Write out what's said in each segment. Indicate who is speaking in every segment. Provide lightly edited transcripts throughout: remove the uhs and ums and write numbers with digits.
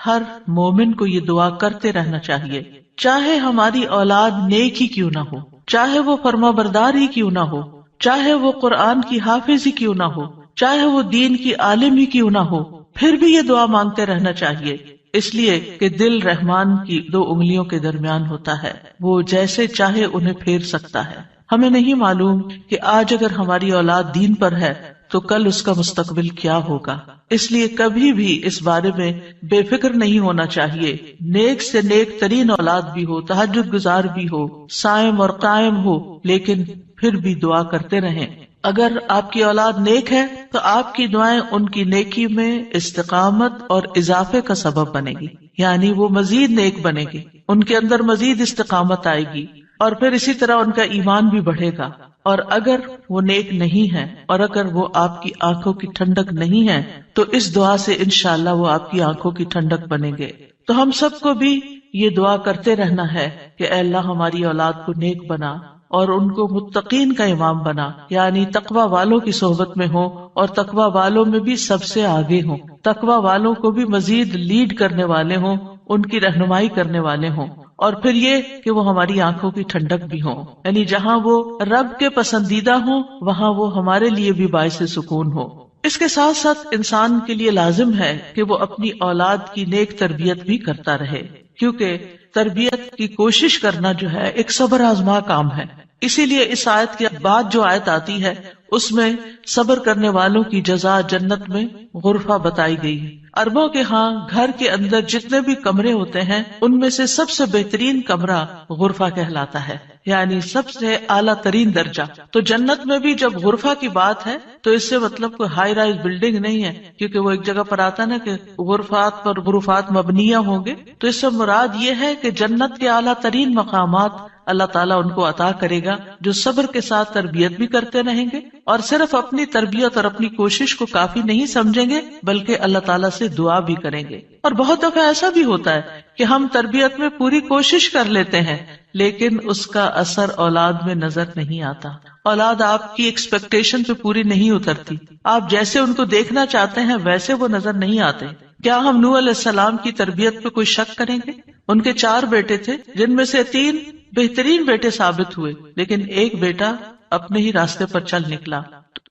Speaker 1: ہر مومن کو یہ دعا کرتے رہنا چاہیے، چاہے ہماری اولاد نیک ہی کیوں نہ ہو، چاہے وہ فرما بردار ہی کیوں نہ ہو، چاہے وہ قرآن کی حافظ ہی کیوں نہ ہو، چاہے وہ دین کی عالم ہی کیوں نہ ہو، پھر بھی یہ دعا مانگتے رہنا چاہیے، اس لیے کہ دل رحمان کی 2 انگلیوں کے درمیان ہوتا ہے، وہ جیسے چاہے انہیں پھیر سکتا ہے۔ ہمیں نہیں معلوم کہ آج اگر ہماری اولاد دین پر ہے تو کل اس کا مستقبل کیا ہوگا، اس لیے کبھی بھی اس بارے میں بے فکر نہیں ہونا چاہیے۔ نیک سے نیک ترین اولاد بھی ہو، تہجد گزار بھی ہو، صائم اور قائم ہو، لیکن پھر بھی دعا کرتے رہیں۔ اگر آپ کی اولاد نیک ہے تو آپ کی دعائیں ان کی نیکی میں استقامت اور اضافے کا سبب بنے گی، یعنی وہ مزید نیک بنے گی، ان کے اندر مزید استقامت آئے گی، اور پھر اسی طرح ان کا ایمان بھی بڑھے گا۔ اور اگر وہ نیک نہیں ہے اور اگر وہ آپ کی آنکھوں کی ٹھنڈک نہیں ہے تو اس دعا سے انشاءاللہ وہ آپ کی آنکھوں کی ٹھنڈک بنیں گے۔ تو ہم سب کو بھی یہ دعا کرتے رہنا ہے کہ اے اللہ ہماری اولاد کو نیک بنا اور ان کو متقین کا امام بنا، یعنی تقوی والوں کی صحبت میں ہوں اور تقوی والوں میں بھی سب سے آگے ہوں، تقوی والوں کو بھی مزید لیڈ کرنے والے ہوں، ان کی رہنمائی کرنے والے ہوں، اور پھر یہ کہ وہ ہماری آنکھوں کی ٹھنڈک بھی ہوں، یعنی جہاں وہ رب کے پسندیدہ ہوں وہاں وہ ہمارے لیے بھی باعث سکون ہو۔ اس کے ساتھ ساتھ انسان کے لیے لازم ہے کہ وہ اپنی اولاد کی نیک تربیت بھی کرتا رہے، کیونکہ تربیت کی کوشش کرنا جو ہے ایک صبر آزما کام ہے۔ اسی لیے اس آیت کے بعد جو آیت آتی ہے اس میں صبر کرنے والوں کی جزا جنت میں غرفہ بتائی گئی ہے۔ عربوں کے ہاں گھر کے اندر جتنے بھی کمرے ہوتے ہیں ان میں سے سب سے بہترین کمرہ غرفہ کہلاتا ہے، یعنی سب سے اعلیٰ ترین درجہ۔ تو جنت میں بھی جب غرفہ کی بات ہے تو اس سے مطلب کوئی ہائی رائز بلڈنگ نہیں ہے، کیونکہ وہ ایک جگہ پر آتا ہے نا کہ غرفات پر غرفات مبنیہ ہوں گے، تو اس سے مراد یہ ہے کہ جنت کے اعلیٰ ترین مقامات اللہ تعالیٰ ان کو عطا کرے گا جو صبر کے ساتھ تربیت بھی کرتے رہیں گے اور صرف اپنی تربیت اور اپنی کوشش کو کافی نہیں سمجھیں گے بلکہ اللہ تعالیٰ سے دعا بھی کریں گے۔ اور بہت دفعہ ایسا بھی ہوتا ہے کہ ہم تربیت میں پوری کوشش کر لیتے ہیں لیکن اس کا اثر اولاد میں نظر نہیں آتا، اولاد آپ کی ایکسپیکٹیشن پہ پوری نہیں اترتی، آپ جیسے ان کو دیکھنا چاہتے ہیں ویسے وہ نظر نہیں آتے۔ کیا ہم نوح علیہ السلام کی تربیت پہ کوئی شک کریں گے؟ ان کے 4 بیٹے تھے جن میں سے 3 بہترین بیٹے ثابت ہوئے لیکن ایک بیٹا اپنے ہی راستے پر چل نکلا۔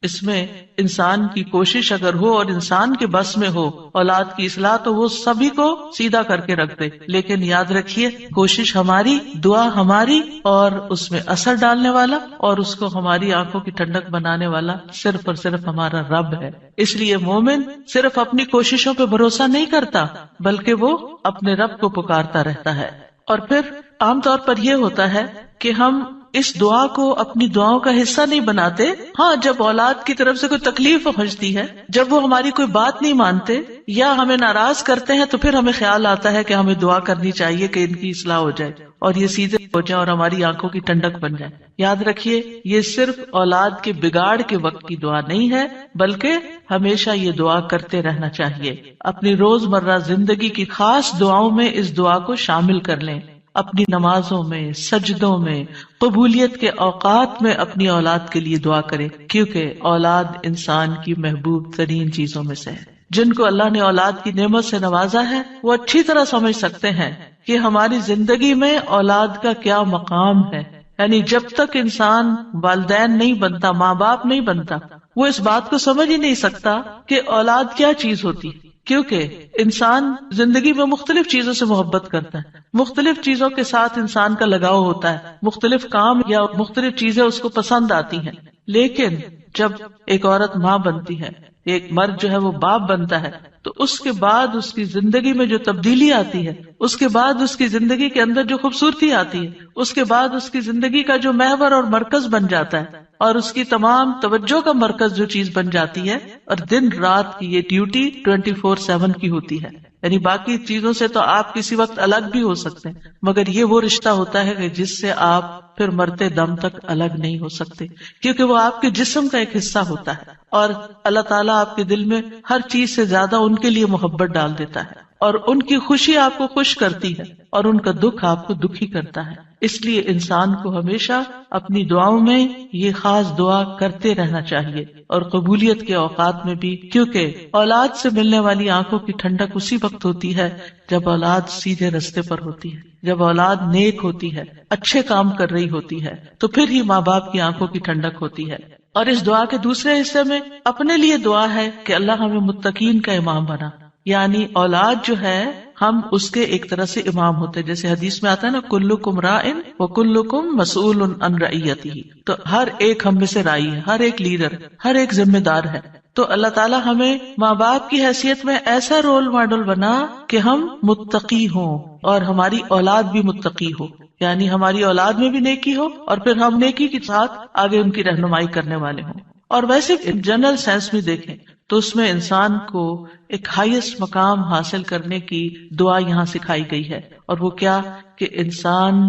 Speaker 1: اس میں انسان کی کوشش اگر ہو اور انسان کے بس میں ہو اولاد کی اصلاح تو وہ سبھی کو سیدھا کر کے رکھ دے، لیکن یاد رکھیے کوشش ہماری، دعا ہماری، اور اس میں اثر ڈالنے والا اور اس کو ہماری آنکھوں کی ٹھنڈک بنانے والا صرف اور صرف ہمارا رب ہے۔ اس لیے مومن صرف اپنی کوششوں پہ بھروسہ نہیں کرتا بلکہ وہ اپنے رب کو پکارتا رہتا ہے۔ اور پھر عام طور پر یہ ہوتا ہے کہ ہم اس دعا کو اپنی دعاؤں کا حصہ نہیں بناتے۔ ہاں، جب اولاد کی طرف سے کوئی تکلیف پہنچتی ہے، جب وہ ہماری کوئی بات نہیں مانتے یا ہمیں ناراض کرتے ہیں تو پھر ہمیں خیال آتا ہے کہ ہمیں دعا کرنی چاہیے کہ ان کی اصلاح ہو جائے اور یہ سیدھے ہو جائیں اور ہماری آنکھوں کی ٹھنڈک بن جائے۔ یاد رکھیے یہ صرف اولاد کے بگاڑ کے وقت کی دعا نہیں ہے بلکہ ہمیشہ یہ دعا کرتے رہنا چاہیے۔ اپنی روزمرہ زندگی کی خاص دعاؤں میں اس دعا کو شامل کر لیں، اپنی نمازوں میں، سجدوں میں، قبولیت کے اوقات میں اپنی اولاد کے لیے دعا کریں، کیونکہ اولاد انسان کی محبوب ترین چیزوں میں سے ہے۔ جن کو اللہ نے اولاد کی نعمت سے نوازا ہے وہ اچھی طرح سمجھ سکتے ہیں کہ ہماری زندگی میں اولاد کا کیا مقام ہے، یعنی جب تک انسان والدین نہیں بنتا، ماں باپ نہیں بنتا، وہ اس بات کو سمجھ ہی نہیں سکتا کہ اولاد کیا چیز ہوتی، کیونکہ انسان زندگی میں مختلف چیزوں سے محبت کرتا ہے، مختلف چیزوں کے ساتھ انسان کا لگاؤ ہوتا ہے، مختلف کام یا مختلف چیزیں اس کو پسند آتی ہیں، لیکن جب ایک عورت ماں بنتی ہے، ایک مرد جو ہے وہ باپ بنتا ہے، تو اس کے بعد اس کی زندگی میں جو تبدیلی آتی ہے، اس کے بعد اس کی زندگی کے اندر جو خوبصورتی آتی ہے، اس کے بعد اس کی زندگی کا جو محور اور مرکز بن جاتا ہے اور اس کی تمام توجہ کا مرکز جو چیز بن جاتی ہے، اور دن رات کی یہ ڈیوٹی 24/7 کی ہوتی ہے، یعنی باقی چیزوں سے تو آپ کسی وقت الگ بھی ہو سکتے ہیں مگر یہ وہ رشتہ ہوتا ہے کہ جس سے آپ پھر مرتے دم تک الگ نہیں ہو سکتے، کیونکہ وہ آپ کے جسم کا ایک حصہ ہوتا ہے، اور اللہ تعالیٰ آپ کے دل میں ہر چیز سے زیادہ ان کے لیے محبت ڈال دیتا ہے، اور ان کی خوشی آپ کو خوش کرتی ہے اور ان کا دکھ آپ کو دکھی کرتا ہے۔ اس لیے انسان کو ہمیشہ اپنی دعاؤں میں یہ خاص دعا کرتے رہنا چاہیے اور قبولیت کے اوقات میں بھی، کیونکہ اولاد سے ملنے والی آنکھوں کی ٹھنڈک اسی وقت ہوتی ہے جب اولاد سیدھے رستے پر ہوتی ہے، جب اولاد نیک ہوتی ہے، اچھے کام کر رہی ہوتی ہے، تو پھر ہی ماں باپ کی آنکھوں کی ٹھنڈک ہوتی ہے۔ اور اس دعا کے دوسرے حصے میں اپنے لیے دعا ہے کہ اللہ ہمیں متقین کا امام بنا، یعنی اولاد جو ہے ہم اس کے ایک طرح سے امام ہوتے ہیں، جیسے حدیث میں آتا ہے نا کلکم راعٍ وکلکم مسئول عن رعیتہ، تو ہر ایک ہم میں سے راعی ہے، ہر ایک لیڈر، ہر ایک ذمہ دار ہے۔ تو اللہ تعالیٰ ہمیں ماں باپ کی حیثیت میں ایسا رول ماڈل بنا کہ ہم متقی ہوں اور ہماری اولاد بھی متقی ہو، یعنی ہماری اولاد میں بھی نیکی ہو اور پھر ہم نیکی کے ساتھ آگے ان کی رہنمائی کرنے والے ہوں۔ اور ویسے جنرل سینس میں دیکھیں تو اس میں انسان کو ایک ہائیسٹ مقام حاصل کرنے کی دعا یہاں سکھائی گئی ہے، اور وہ کیا کہ انسان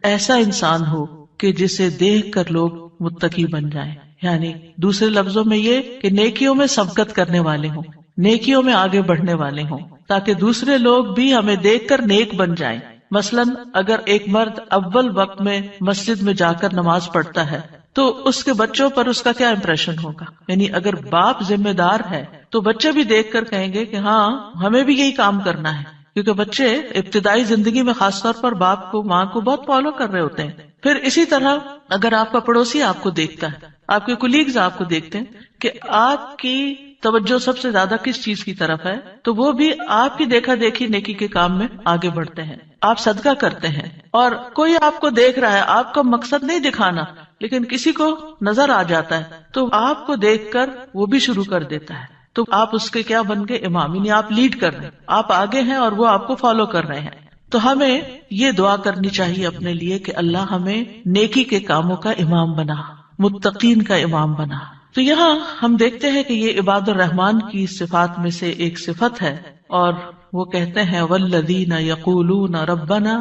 Speaker 1: ایسا انسان ہو کہ جسے دیکھ کر لوگ متقی بن جائیں، یعنی دوسرے لفظوں میں یہ کہ نیکیوں میں سبقت کرنے والے ہوں، نیکیوں میں آگے بڑھنے والے ہوں، تاکہ دوسرے لوگ بھی ہمیں دیکھ کر نیک بن جائیں۔ مثلاً اگر ایک مرد اول وقت میں مسجد میں جا کر نماز پڑھتا ہے تو اس کے بچوں پر اس کا کیا امپریشن ہوگا، یعنی اگر باپ ذمہ دار ہے تو بچے بھی دیکھ کر کہیں گے کہ ہاں ہمیں بھی یہی کام کرنا ہے، کیونکہ بچے ابتدائی زندگی میں خاص طور پر باپ کو ماں کو بہت فالو کر رہے ہوتے ہیں۔ پھر اسی طرح اگر آپ کا پڑوسی آپ کو دیکھتا ہے، آپ کے کولیگز آپ کو دیکھتے ہیں کہ آپ کی توجہ سب سے زیادہ کس چیز کی طرف ہے، تو وہ بھی آپ کی دیکھا دیکھی نیکی کے کام میں آگے بڑھتے ہیں، آپ صدقہ کرتے ہیں، اور کوئی آپ کو دیکھ رہا ہے، آپ کا مقصد نہیں دکھانا، لیکن کسی کو نظر آ جاتا ہے تو آپ کو دیکھ کر وہ بھی شروع کر دیتا ہے، تو آپ اس کے کیا بن گئے، امام، یعنی آپ لیڈ کر رہے ہیں، آپ آگے ہیں اور وہ آپ کو فالو کر رہے ہیں۔ تو ہمیں یہ دعا کرنی چاہیے اپنے لیے کہ اللہ ہمیں نیکی کے کاموں کا امام بنا، متقین کا امام بنا۔ تو یہاں ہم دیکھتے ہیں کہ یہ عباد الرحمن کی صفات میں سے ایک صفت ہے، اور وہ کہتے ہیں والذین یقولون ربنا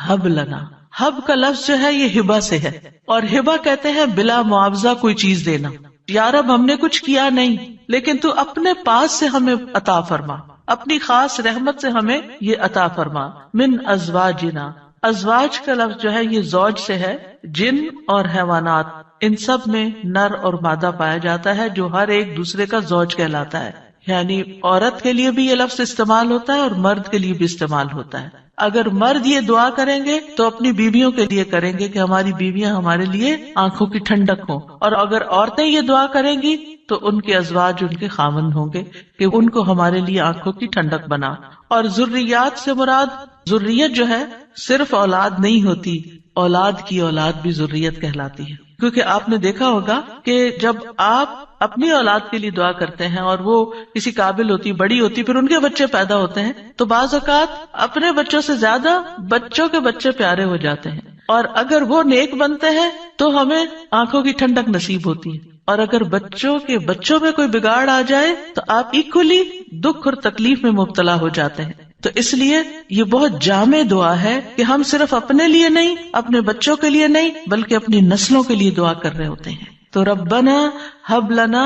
Speaker 1: ہب لنا۔ ہب کا لفظ جو ہے یہ ہبہ سے ہے، اور ہبہ کہتے ہیں بلا معاوضہ کوئی چیز دینا۔ یا رب ہم نے کچھ کیا نہیں، لیکن تو اپنے پاس سے ہمیں عطا فرما، اپنی خاص رحمت سے ہمیں یہ عطا فرما۔ من ازواجنا، ازواج کا لفظ جو ہے یہ زوج سے ہے، جن اور حیوانات ان سب میں نر اور مادہ پایا جاتا ہے جو ہر ایک دوسرے کا زوج کہلاتا ہے، یعنی عورت کے لیے بھی یہ لفظ استعمال ہوتا ہے اور مرد کے لیے بھی استعمال ہوتا ہے۔ اگر مرد یہ دعا کریں گے تو اپنی بیویوں کے لیے کریں گے کہ ہماری بیویاں ہمارے لیے آنکھوں کی ٹھنڈک ہوں، اور اگر عورتیں یہ دعا کریں گی تو ان کے ازواج ان کے خاوند ہوں گے کہ ان کو ہمارے لیے آنکھوں کی ٹھنڈک بنا۔ اور ذریات سے مراد ذریت جو ہے صرف اولاد نہیں ہوتی، اولاد کی اولاد بھی ذریت کہلاتی ہے، کیونکہ آپ نے دیکھا ہوگا کہ جب آپ اپنی اولاد کے لیے دعا کرتے ہیں اور وہ کسی قابل ہوتی، بڑی ہوتی، پھر ان کے بچے پیدا ہوتے ہیں تو بعض اوقات اپنے بچوں سے زیادہ بچوں کے بچے پیارے ہو جاتے ہیں، اور اگر وہ نیک بنتے ہیں تو ہمیں آنکھوں کی ٹھنڈک نصیب ہوتی ہے، اور اگر بچوں کے بچوں میں کوئی بگاڑ آ جائے تو آپ ایکولی دکھ اور تکلیف میں مبتلا ہو جاتے ہیں۔ تو اس لیے یہ بہت جامع دعا ہے کہ ہم صرف اپنے لیے نہیں، اپنے بچوں کے لیے نہیں، بلکہ اپنی نسلوں کے لیے دعا کر رہے ہوتے ہیں۔ تو ربنا ہب لنا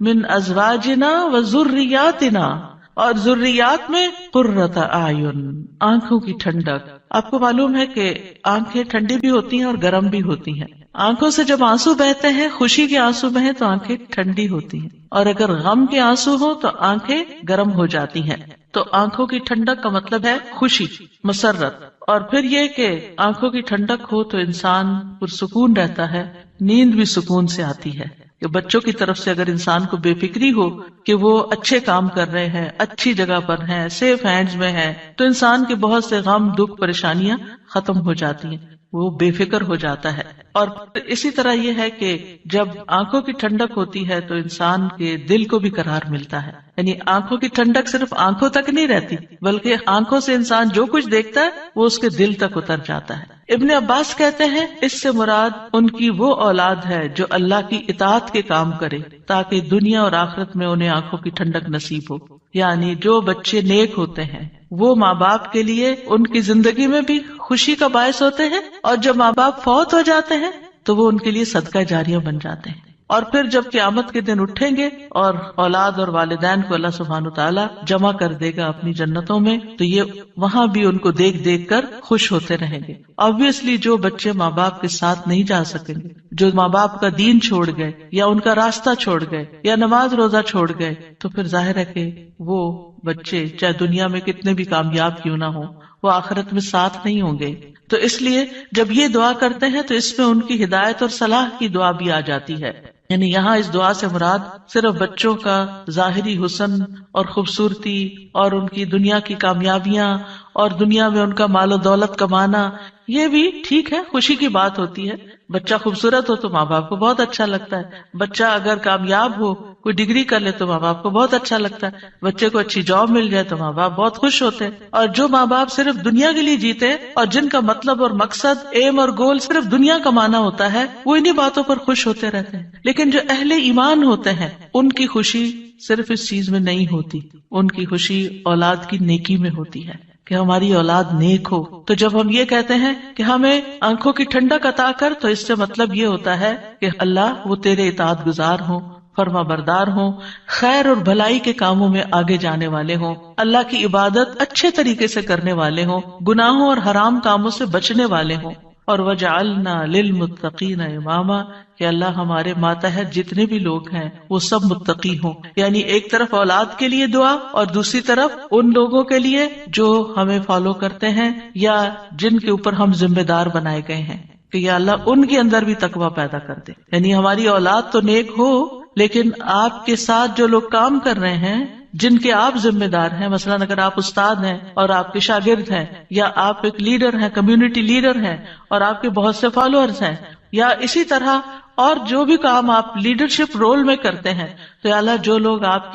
Speaker 1: من ازواجنا وذریاتنا، اور ذریات میں قرۃ اعین، آنکھوں کی ٹھنڈک۔ آپ کو معلوم ہے کہ آنکھیں ٹھنڈی بھی ہوتی ہیں اور گرم بھی ہوتی ہیں۔ آنکھوں سے جب آنسو بہتے ہیں، خوشی کے آنسو بہیں تو آنکھیں ٹھنڈی ہوتی ہیں، اور اگر غم کے آنسو ہوں تو آنکھیں گرم ہو جاتی ہیں۔ تو آنکھوں کی ٹھنڈک کا مطلب ہے خوشی، مسرت، اور پھر یہ کہ آنکھوں کی ٹھنڈک ہو تو انسان پرسکون رہتا ہے، نیند بھی سکون سے آتی ہے۔ کہ بچوں کی طرف سے اگر انسان کو بے فکری ہو کہ وہ اچھے کام کر رہے ہیں، اچھی جگہ پر ہیں، سیف ہینڈز میں ہیں، تو انسان کے بہت سے غم، دکھ، پریشانیاں ختم ہو جاتی ہیں، وہ بے فکر ہو جاتا ہے۔ اور اسی طرح یہ ہے کہ جب آنکھوں کی ٹھنڈک ہوتی ہے تو انسان کے دل کو بھی قرار ملتا ہے، یعنی آنکھوں کی ٹھنڈک صرف آنکھوں تک نہیں رہتی، بلکہ آنکھوں سے انسان جو کچھ دیکھتا ہے وہ اس کے دل تک اتر جاتا ہے۔ ابن عباس کہتے ہیں اس سے مراد ان کی وہ اولاد ہے جو اللہ کی اطاعت کے کام کرے تاکہ دنیا اور آخرت میں انہیں آنکھوں کی ٹھنڈک نصیب ہو، یعنی جو بچے نیک ہوتے ہیں وہ ماں باپ کے لیے ان کی زندگی میں بھی خوشی کا باعث ہوتے ہیں، اور جب ماں باپ فوت ہو جاتے ہیں تو وہ ان کے لیے صدقہ جاریہ بن جاتے ہیں۔ اور پھر جب قیامت کے دن اٹھیں گے اور اولاد اور والدین کو اللہ سبحانہ وتعالی جمع کر دے گا اپنی جنتوں میں، تو یہ وہاں بھی ان کو دیکھ دیکھ کر خوش ہوتے رہیں گے. obviously جو بچے ماں باپ کے ساتھ نہیں جا سکیں گے، جو ماں باپ کا دین چھوڑ گئے یا ان کا راستہ چھوڑ گئے یا نماز روزہ چھوڑ گئے، تو پھر ظاہر ہے کہ وہ بچے چاہے دنیا میں کتنے بھی کامیاب کیوں نہ ہوں، وہ آخرت میں ساتھ نہیں ہوں گے. تو اس لیے جب یہ دعا کرتے ہیں تو اس میں ان کی ہدایت اور صلاح کی دعا بھی آ جاتی ہے. یعنی یہاں اس دعا سے مراد صرف بچوں کا ظاہری حسن اور خوبصورتی اور ان کی دنیا کی کامیابیاں اور دنیا میں ان کا مال و دولت کمانا، یہ بھی ٹھیک ہے، خوشی کی بات ہوتی ہے. بچہ خوبصورت ہو تو ماں باپ کو بہت اچھا لگتا ہے، بچہ اگر کامیاب ہو، کوئی ڈگری کر لے تو ماں باپ کو بہت اچھا لگتا ہے، بچے کو اچھی جاب مل جائے تو ماں باپ بہت خوش ہوتے ہیں. اور جو ماں باپ صرف دنیا کے لیے جیتے اور جن کا مطلب اور مقصد، ایم اور گول صرف دنیا کمانا ہوتا ہے، وہ انہی باتوں پر خوش ہوتے رہتے ہیں. لیکن جو اہل ایمان ہوتے ہیں ان کی خوشی صرف اس چیز میں نہیں ہوتی، ان کی خوشی اولاد کی نیکی میں ہوتی ہے کہ ہماری اولاد نیک ہو. تو جب ہم یہ کہتے ہیں کہ ہمیں آنکھوں کی ٹھنڈک عطا کر، تو اس سے مطلب یہ ہوتا ہے کہ اللہ وہ تیرے اطاعت گزار ہوں، فرما بردار ہوں، خیر اور بھلائی کے کاموں میں آگے جانے والے ہوں، اللہ کی عبادت اچھے طریقے سے کرنے والے ہوں، گناہوں اور حرام کاموں سے بچنے والے ہوں. اور وجعلنا للمتقین اماما، کہ اللہ ہمارے ماتحت جتنے بھی لوگ ہیں وہ سب متقی ہوں. یعنی ایک طرف اولاد کے لیے دعا اور دوسری طرف ان لوگوں کے لیے جو ہمیں فالو کرتے ہیں یا جن کے اوپر ہم ذمہ دار بنائے گئے ہیں کہ یا اللہ ان کے اندر بھی تقویٰ پیدا کر دے. یعنی ہماری اولاد تو نیک ہو، لیکن آپ کے ساتھ جو لوگ کام کر رہے ہیں، جن کے آپ ذمہ دار ہیں، مثلا اگر آپ استاد ہیں اور آپ کے شاگرد ہیں، یا آپ ایک لیڈر ہیں، کمیونٹی لیڈر ہیں اور آپ کے بہت سے فالوورز ہیں، یا اسی طرح اور جو بھی کام آپ لیڈرشپ رول میں کرتے ہیں، تو یا اللہ جو لوگ آپ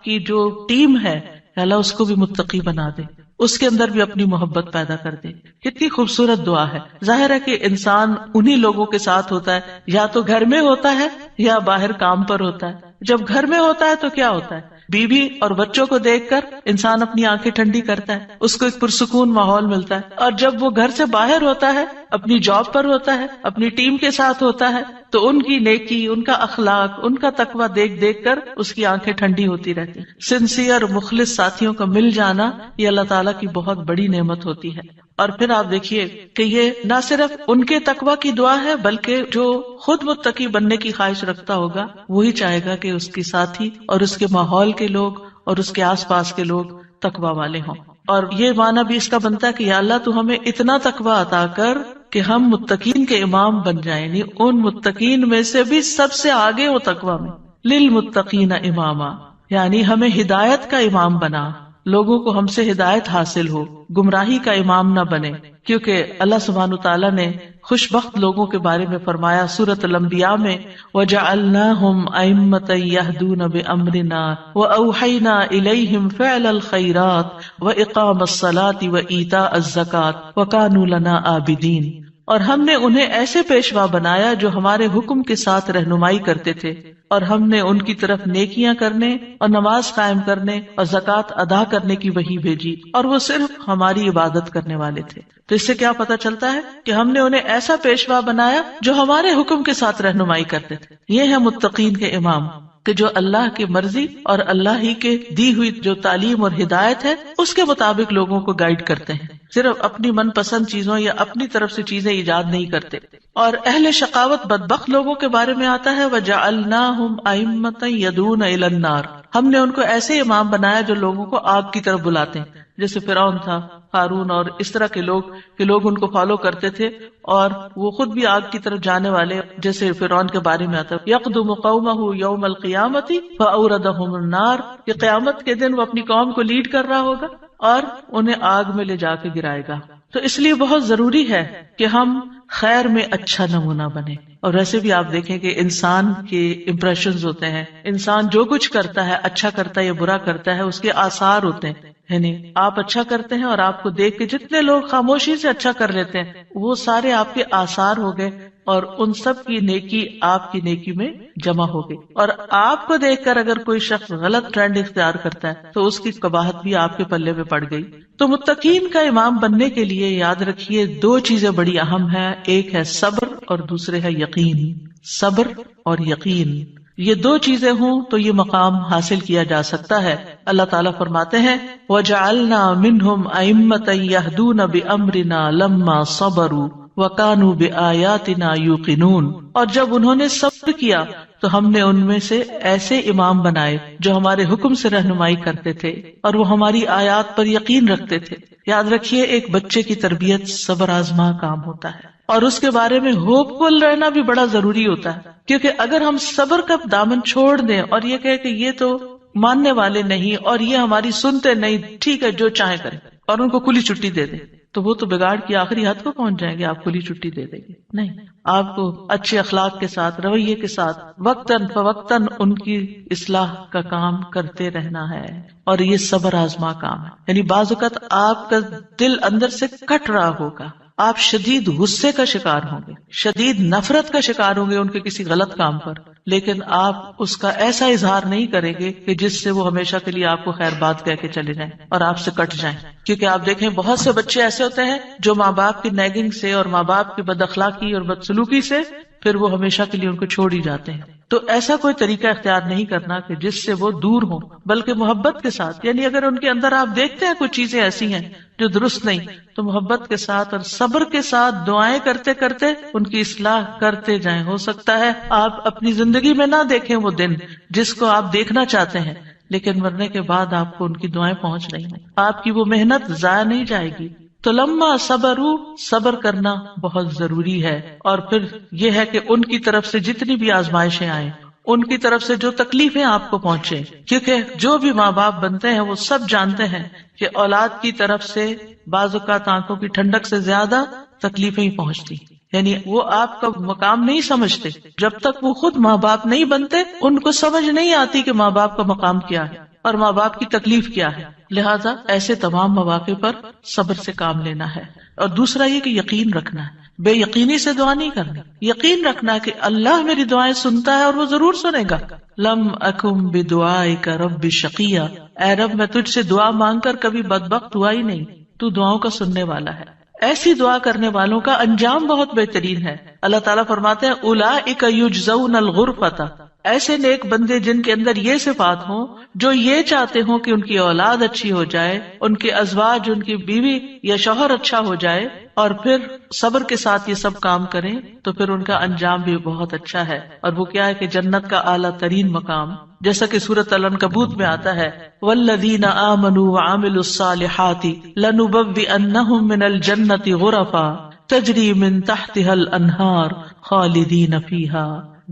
Speaker 1: کی جو ٹیم ہے، یا اللہ اس کو بھی متقی بنا دے، اس کے اندر بھی اپنی محبت پیدا کر دے. کتنی خوبصورت دعا ہے. ظاہر ہے کہ انسان انہی لوگوں کے ساتھ ہوتا ہے، یا تو گھر میں ہوتا ہے یا باہر کام پر ہوتا ہے. جب گھر میں ہوتا ہے تو کیا ہوتا ہے، بیوی اور بچوں کو دیکھ کر انسان اپنی آنکھیں ٹھنڈی کرتا ہے، اس کو ایک پرسکون ماحول ملتا ہے. اور جب وہ گھر سے باہر ہوتا ہے، اپنی جاب پر ہوتا ہے، اپنی ٹیم کے ساتھ ہوتا ہے، تو ان کی نیکی، ان کا اخلاق، ان کا تقویٰ دیکھ دیکھ کر اس کی آنکھیں ٹھنڈی ہوتی رہتی. سنسیئر مخلص ساتھیوں کا مل جانا یہ اللہ تعالیٰ کی بہت بڑی نعمت ہوتی ہے. اور پھر آپ دیکھیے کہ یہ نہ صرف ان کے تقویٰ کی دعا ہے، بلکہ جو خود متقی بننے کی خواہش رکھتا ہوگا وہی چاہے گا کہ اس کی ساتھی اور اس کے ماحول کے لوگ اور اس کے آس پاس کے لوگ تقویٰ والے ہوں. اور یہ معنی بھی اس کا بنتا ہے کہ یا اللہ تو ہمیں اتنا تقویٰ عطا کر کہ ہم متقین کے امام بن جائیں، یعنی ان متقین میں سے بھی سب سے آگے ہو تقویٰ میں. للمتقین اماما، یعنی ہمیں ہدایت کا امام بنا، لوگوں کو ہم سے ہدایت حاصل ہو، گمراہی کا امام نہ بنے. کیونکہ اللہ سبحانہ تعالیٰ نے خوش بخت لوگوں کے بارے میں فرمایا سورۃ الانبیاء میں، وَجَعَلْنَاهُمْ أَئِمَّةً يَهْدُونَ بِأَمْرِنَا وَأَوْحَيْنَا إِلَيْهِمْ فِعْلَ الْخَيْرَاتِ وَإِقَامَ الصَّلَاةِ وَإِيتَاءَ الزَّكَاةِ وَكَانُوا لَنَا عَابِدِينَ. اور ہم نے انہیں ایسے پیشوا بنایا جو ہمارے حکم کے ساتھ رہنمائی کرتے تھے، اور ہم نے ان کی طرف نیکیاں کرنے اور نماز قائم کرنے اور زکوٰۃ ادا کرنے کی وحی بھیجی، اور وہ صرف ہماری عبادت کرنے والے تھے. تو اس سے کیا پتہ چلتا ہے کہ ہم نے انہیں ایسا پیشوا بنایا جو ہمارے حکم کے ساتھ رہنمائی کرتے تھے. یہ ہے متقین کے امام، کہ جو اللہ کی مرضی اور اللہ ہی کے دی ہوئی جو تعلیم اور ہدایت ہے اس کے مطابق لوگوں کو گائیڈ کرتے ہیں، صرف اپنی من پسند چیزوں یا اپنی طرف سے چیزیں ایجاد نہیں کرتے. اور اہل شقاوت بدبخت لوگوں کے بارے میں آتا ہے وَجَعَلْنَاهُمْ أَئِمَّةً يَدْعُونَ إِلَى النَّارِ، ہم نے ان کو ایسے امام بنایا جو لوگوں کو آگ کی طرف بلاتے ہیں، جیسے فرعون تھا، ہارون اور اس طرح کے لوگ ان کو فالو کرتے تھے اور وہ خود بھی آگ کی طرف جانے والے. جیسے فرعون کے بارے میں آتا ہے یقدم قومہ یوم القیامۃ فاوردہم النار، کہ قیامت کے دن وہ اپنی قوم کو لیڈ کر رہا ہوگا اور انہیں آگ میں لے جا کے گرائے گا. تو اس لیے بہت ضروری ہے کہ ہم خیر میں اچھا نمونہ بنے. اور ویسے بھی آپ دیکھیں کہ انسان کے امپریشنز ہوتے ہیں، انسان جو کچھ کرتا ہے، اچھا کرتا ہے یا برا کرتا ہے، اس کے آثار ہوتے ہیں. یعنی آپ اچھا کرتے ہیں اور آپ کو دیکھ کے جتنے لوگ خاموشی سے اچھا کر لیتے ہیں وہ سارے آپ کے آثار ہو گئے، اور ان سب کی نیکی آپ کی نیکی میں جمع ہو گئی. اور آپ کو دیکھ کر اگر کوئی شخص غلط ٹرینڈ اختیار کرتا ہے تو اس کی قباحت بھی آپ کے پلے میں پڑ گئی. تو متقین کا امام بننے کے لیے یاد رکھیے دو چیزیں بڑی اہم ہیں، ایک ہے صبر اور دوسرے ہے یقین. صبر اور یقین، یہ دو چیزیں ہوں تو یہ مقام حاصل کیا جا سکتا ہے۔ اللہ تعالیٰ فرماتے ہیں وَجَعَلْنَا مِنْهُمْ أَئِمَّةً يَهْدُونَ بِأَمْرِنَا لَمَّا صَبَرُوا وَكَانُوا بِآيَاتِنَا يُوقِنُونَ، اور جب انہوں نے صبر کیا تو ہم نے ان میں سے ایسے امام بنائے جو ہمارے حکم سے رہنمائی کرتے تھے اور وہ ہماری آیات پر یقین رکھتے تھے۔ یاد رکھیے ایک بچے کی تربیت صبر آزما کام ہوتا ہے، اور اس کے بارے میں ہوپ فل رہنا بھی بڑا ضروری ہوتا ہے، کیونکہ اگر ہم صبر کا دامن چھوڑ دیں اور یہ کہے کہ یہ تو ماننے والے نہیں اور یہ ہماری سنتے نہیں، ٹھیک ہے جو چاہے کریں، اور ان کو کھلی چھٹی دے دیں، تو وہ تو بگاڑ کی آخری حد کو پہنچ جائیں گے۔ آپ کھلی چھٹی دے دیں گے نہیں، آپ کو اچھے اخلاق کے ساتھ، رویے کے ساتھ وقتاً فوقتاً ان کی اصلاح کا کام کرتے رہنا ہے، اور یہ صبر آزما کام ہے۔ یعنی بعض اوقات آپ کا دل اندر سے کٹ رہا ہوگا، آپ شدید غصے کا شکار ہوں گے، شدید نفرت کا شکار ہوں گے ان کے کسی غلط کام پر، لیکن آپ اس کا ایسا اظہار نہیں کریں گے کہ جس سے وہ ہمیشہ کے لیے آپ کو خیر بات کہہ کے چلے جائیں اور آپ سے کٹ جائیں۔ کیونکہ آپ دیکھیں بہت سے بچے ایسے ہوتے ہیں جو ماں باپ کی نیگنگ سے اور ماں باپ کی بد اخلاقی اور بدسلوکی سے پھر وہ ہمیشہ کے لیے ان کو چھوڑ ہی جاتے ہیں۔ تو ایسا کوئی طریقہ اختیار نہیں کرنا کہ جس سے وہ دور ہوں، بلکہ محبت کے ساتھ، یعنی اگر ان کے اندر آپ دیکھتے ہیں کچھ چیزیں ایسی ہیں جو درست نہیں، تو محبت کے ساتھ اور صبر کے ساتھ دعائیں کرتے کرتے ان کی اصلاح کرتے جائیں۔ ہو سکتا ہے آپ اپنی زندگی میں نہ دیکھیں وہ دن جس کو آپ دیکھنا چاہتے ہیں، لیکن مرنے کے بعد آپ کو ان کی دعائیں پہنچ رہی ہیں، آپ کی وہ محنت ضائع نہیں جائے گی۔ تو لما صبروا، صبر کرنا بہت ضروری ہے، اور پھر یہ ہے کہ ان کی طرف سے جتنی بھی آزمائشیں آئیں، ان کی طرف سے جو تکلیفیں آپ کو پہنچے، کیونکہ جو بھی ماں باپ بنتے ہیں وہ سب جانتے ہیں کہ اولاد کی طرف سے بعض اوقات آنکھوں کی ٹھنڈک سے زیادہ تکلیفیں ہی پہنچتی، یعنی وہ آپ کا مقام نہیں سمجھتے جب تک وہ خود ماں باپ نہیں بنتے، ان کو سمجھ نہیں آتی کہ ماں باپ کا مقام کیا ہے اور ماں باپ کی تکلیف کیا ہے۔ لہذا ایسے تمام مواقع پر صبر سے کام لینا ہے، اور دوسرا یہ کہ یقین رکھنا ہے، بے یقینی سے دعا نہیں کرنی، یقین رکھنا ہے کہ اللہ میری دعائیں سنتا ہے اور وہ ضرور سنے گا۔ لم اکم بدعائک رب شقیا، اے رب میں تجھ سے دعا مانگ کر کبھی بدبخت ہوا ہی نہیں، تو دعاؤں کا سننے والا ہے۔ ایسی دعا کرنے والوں کا انجام بہت بہترین ہے۔ اللہ تعالیٰ فرماتے ہیں اولئک یجزون الغرفۃ، ایسے نیک بندے جن کے اندر یہ صفات ہوں، جو یہ چاہتے ہوں کہ ان کی اولاد اچھی ہو جائے، ان کے ازواج، ان کی بیوی یا شوہر اچھا ہو جائے، اور پھر صبر کے ساتھ یہ سب کام کریں، تو پھر ان کا انجام بھی بہت اچھا ہے۔ اور وہ کیا ہے کہ جنت کا اعلیٰ ترین مقام، جیسا کہ سورۃ العنکبوت میں آتا ہے والذین آمنوا وعملوا الصالحات لنبوئنہم من الجنۃ غرفا تجری من تحتها الانہار خالدین فیہا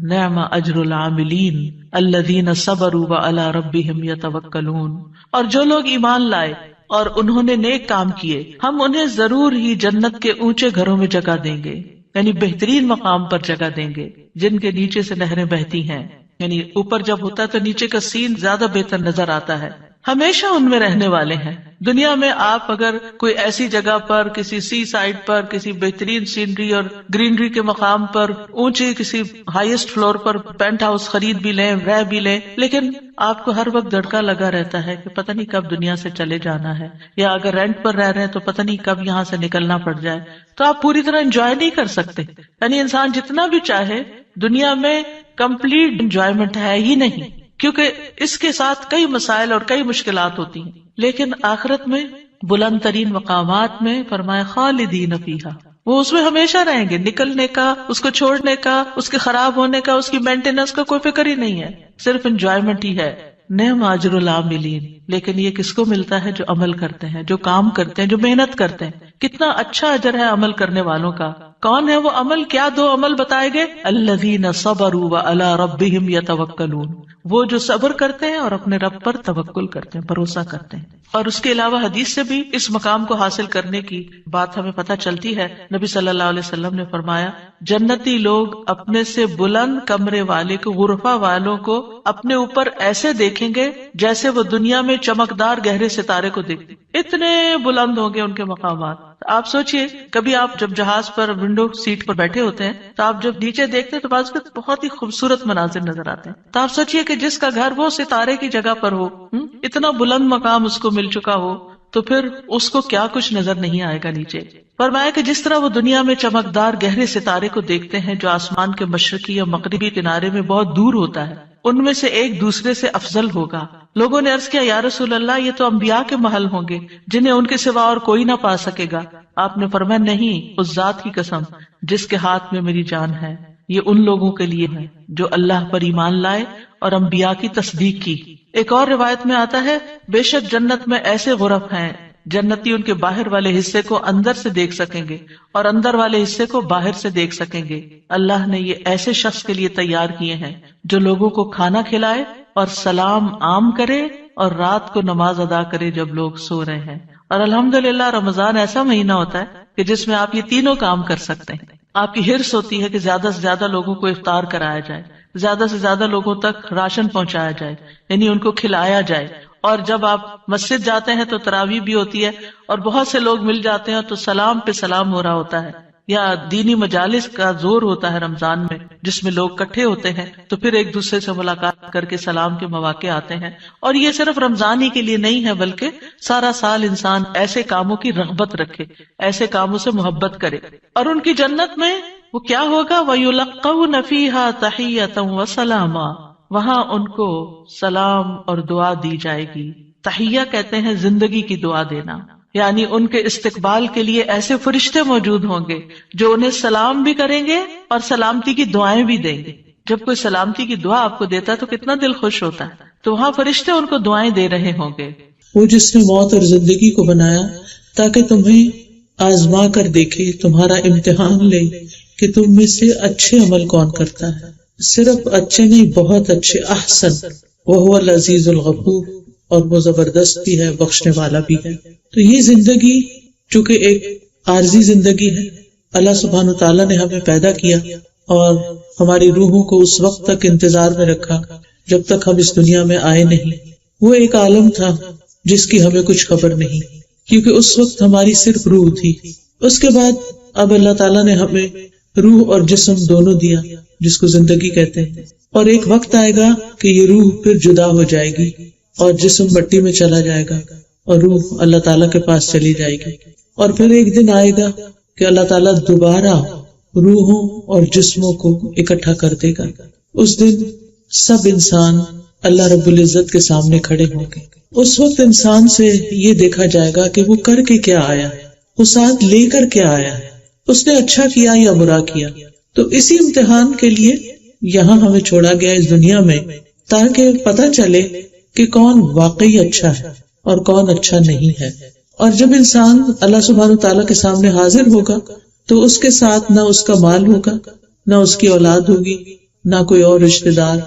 Speaker 1: نعم اجر العاملین الذین صبروا وعلی ربہم یتوکلون۔ اور جو لوگ ایمان لائے اور انہوں نے نیک کام کیے، ہم انہیں ضرور ہی جنت کے اونچے گھروں میں جگہ دیں گے، یعنی بہترین مقام پر جگہ دیں گے، جن کے نیچے سے نہریں بہتی ہیں۔ یعنی اوپر جب ہوتا ہے تو نیچے کا سین زیادہ بہتر نظر آتا ہے، ہمیشہ ان میں رہنے والے ہیں۔ دنیا میں آپ اگر کوئی ایسی جگہ پر، کسی سی سائڈ پر، کسی بہترین سینری اور گرینری کے مقام پر، اونچے کسی ہائیسٹ فلور پر پینٹ ہاؤس خرید بھی لیں، رہ بھی لیں، لیکن آپ کو ہر وقت دھڑکا لگا رہتا ہے کہ پتہ نہیں کب دنیا سے چلے جانا ہے، یا اگر رینٹ پر رہ رہے ہیں تو پتہ نہیں کب یہاں سے نکلنا پڑ جائے، تو آپ پوری طرح انجوائے نہیں کر سکتے۔ یعنی انسان جتنا بھی چاہے دنیا میں کمپلیٹ انجوائمنٹ ہے ہی نہیں، کیونکہ اس کے ساتھ کئی مسائل اور کئی مشکلات ہوتی ہیں، لیکن آخرت میں بلند ترین مقامات میں فرمایا خالدین فیہا، وہ اس میں ہمیشہ رہیں گے، نکلنے کا، اس کو چھوڑنے کا، اس کے خراب ہونے کا، اس کی مینٹیننس کا کوئی فکر ہی نہیں ہے، صرف انجوائمنٹ ہی ہے۔ نعم اجر العاملین، لیکن یہ کس کو ملتا ہے؟ جو عمل کرتے ہیں، جو کام کرتے ہیں، جو محنت کرتے ہیں۔ کتنا اچھا اجر ہے عمل کرنے والوں کا۔ کون ہے وہ عمل؟ کیا دو عمل بتائے گئے؟ الذین صبروا وعلی ربہم یتوکلون، وہ جو صبر کرتے ہیں اور اپنے رب پر توکل کرتے ہیں، بھروسہ کرتے ہیں۔ اور اس کے علاوہ حدیث سے بھی اس مقام کو حاصل کرنے کی بات ہمیں پتہ چلتی ہے۔ نبی صلی اللہ علیہ وسلم نے فرمایا جنتی لوگ اپنے سے بلند کمرے والے کو، غرفہ والوں کو اپنے اوپر ایسے دیکھیں گے جیسے وہ دنیا میں چمکدار گہرے ستارے کو دیکھتے، اتنے بلند ہوں گے ان کے مقامات۔ آپ سوچئے کبھی آپ جب جہاز پر ونڈو سیٹ پر بیٹھے ہوتے ہیں تو آپ جب نیچے دیکھتے ہیں تو بعض بہت ہی خوبصورت مناظر نظر آتے ہیں، تو آپ سوچئے کہ جس کا گھر وہ ستارے کی جگہ پر ہو، اتنا بلند مقام اس کو مل چکا ہو، تو پھر اس کو کیا کچھ نظر نہیں آئے گا نیچے۔ فرمایا کہ جس طرح وہ دنیا میں چمکدار گہرے ستارے کو دیکھتے ہیں جو آسمان کے مشرقی یا مغربی کنارے میں بہت دور ہوتا ہے، ان میں سے ایک دوسرے سے افضل ہوگا۔ لوگوں نے عرض کیا یا رسول اللہ، یہ تو انبیاء کے محل ہوں گے جنہیں ان کے سوا اور کوئی نہ پا سکے گا۔ آپ نے فرمایا نہیں، اس ذات کی قسم جس کے ہاتھ میں میری جان ہے، یہ ان لوگوں کے لیے ہے جو اللہ پر ایمان لائے اور انبیاء کی تصدیق کی۔ ایک اور روایت میں آتا ہے، بے شک جنت میں ایسے غرف ہیں جنتی ان کے باہر والے حصے کو اندر سے دیکھ سکیں گے اور اندر والے حصے کو باہر سے دیکھ سکیں گے۔ اللہ نے یہ ایسے شخص کے لیے تیار کیے ہیں جو لوگوں کو کھانا کھلائے اور سلام عام کرے اور رات کو نماز ادا کرے جب لوگ سو رہے ہیں۔ اور الحمدللہ رمضان ایسا مہینہ ہوتا ہے کہ جس میں آپ یہ تینوں کام کر سکتے ہیں۔ آپ کی حرص ہوتی ہے کہ زیادہ سے زیادہ لوگوں کو افطار کرایا جائے، زیادہ سے زیادہ لوگوں تک راشن پہنچایا جائے، یعنی ان کو کھلایا جائے۔ اور جب آپ مسجد جاتے ہیں تو تراویح بھی ہوتی ہے اور بہت سے لوگ مل جاتے ہیں تو سلام پہ سلام ہو رہا ہوتا ہے، یا دینی مجالس کا زور ہوتا ہے رمضان میں جس میں لوگ اکٹھے ہوتے ہیں تو پھر ایک دوسرے سے ملاقات کر کے سلام کے مواقع آتے ہیں۔ اور یہ صرف رمضان ہی کے لیے نہیں ہے بلکہ سارا سال انسان ایسے کاموں کی رغبت رکھے، ایسے کاموں سے محبت کرے۔ اور ان کی جنت میں وہ کیا ہوگا، وَيُلَقَّوْنَ فِيهَا تَحِيَّةً وَسَلَامًا، وہاں ان کو سلام اور دعا دی جائے گی۔ تحیہ کہتے ہیں زندگی کی دعا دینا، یعنی ان کے استقبال کے لیے ایسے فرشتے موجود ہوں گے جو انہیں سلام بھی کریں گے اور سلامتی کی دعائیں بھی دیں گے۔ جب کوئی سلامتی کی دعا آپ کو دیتا ہے تو کتنا دل خوش ہوتا ہے، تو وہاں فرشتے ان کو دعائیں دے رہے ہوں گے۔
Speaker 2: وہ جس نے موت اور زندگی کو بنایا تاکہ تمہیں آزما کر دیکھے، تمہارا امتحان لے کہ تم میں سے اچھے عمل کون کرتا ہے، صرف اچھے نہیں بہت اچھے، احسن، وہو العزیز الغفور، اور وہ زبردست بھی ہے، بخشنے والا بھی ہے۔ تو یہ زندگی چونکہ ایک عارضی زندگی ہے، اللہ سبحانہ تعالیٰ نے ہمیں پیدا کیا اور ہماری روحوں کو اس وقت تک انتظار میں رکھا جب تک ہم اس دنیا میں آئے نہیں۔ وہ ایک عالم تھا جس کی ہمیں کچھ خبر نہیں، کیونکہ اس وقت ہماری صرف روح تھی۔ اس کے بعد اب اللہ تعالیٰ نے ہمیں روح اور جسم دونوں دیا جس کو زندگی کہتے ہیں، اور ایک وقت آئے گا کہ یہ روح پھر جدا ہو جائے گی اور جسم مٹی میں چلا جائے گا اور روح اللہ تعالیٰ کے پاس چلی جائے گی، اور پھر ایک دن آئے گا کہ اللہ تعالیٰ دوبارہ روحوں اور جسموں کو اکٹھا کر دے گا۔ اس دن سب انسان اللہ رب العزت کے سامنے کھڑے ہوں گے۔ اس وقت انسان سے یہ دیکھا جائے گا کہ وہ کر کے کیا آیا، وہ ساتھ لے کر کیا آیا، اس نے اچھا کیا یا برا کیا۔ تو اسی امتحان کے لیے یہاں ہمیں چھوڑا گیا اس دنیا میں، تاکہ پتہ چلے کہ کون واقعی اچھا ہے اور کون اچھا نہیں ہے۔ اور جب انسان اللہ سبحانہ تعالیٰ کے سامنے حاضر ہوگا تو اس کے ساتھ نہ اس کا مال ہوگا، نہ اس کی اولاد ہوگی، نہ کوئی اور رشتہ دار،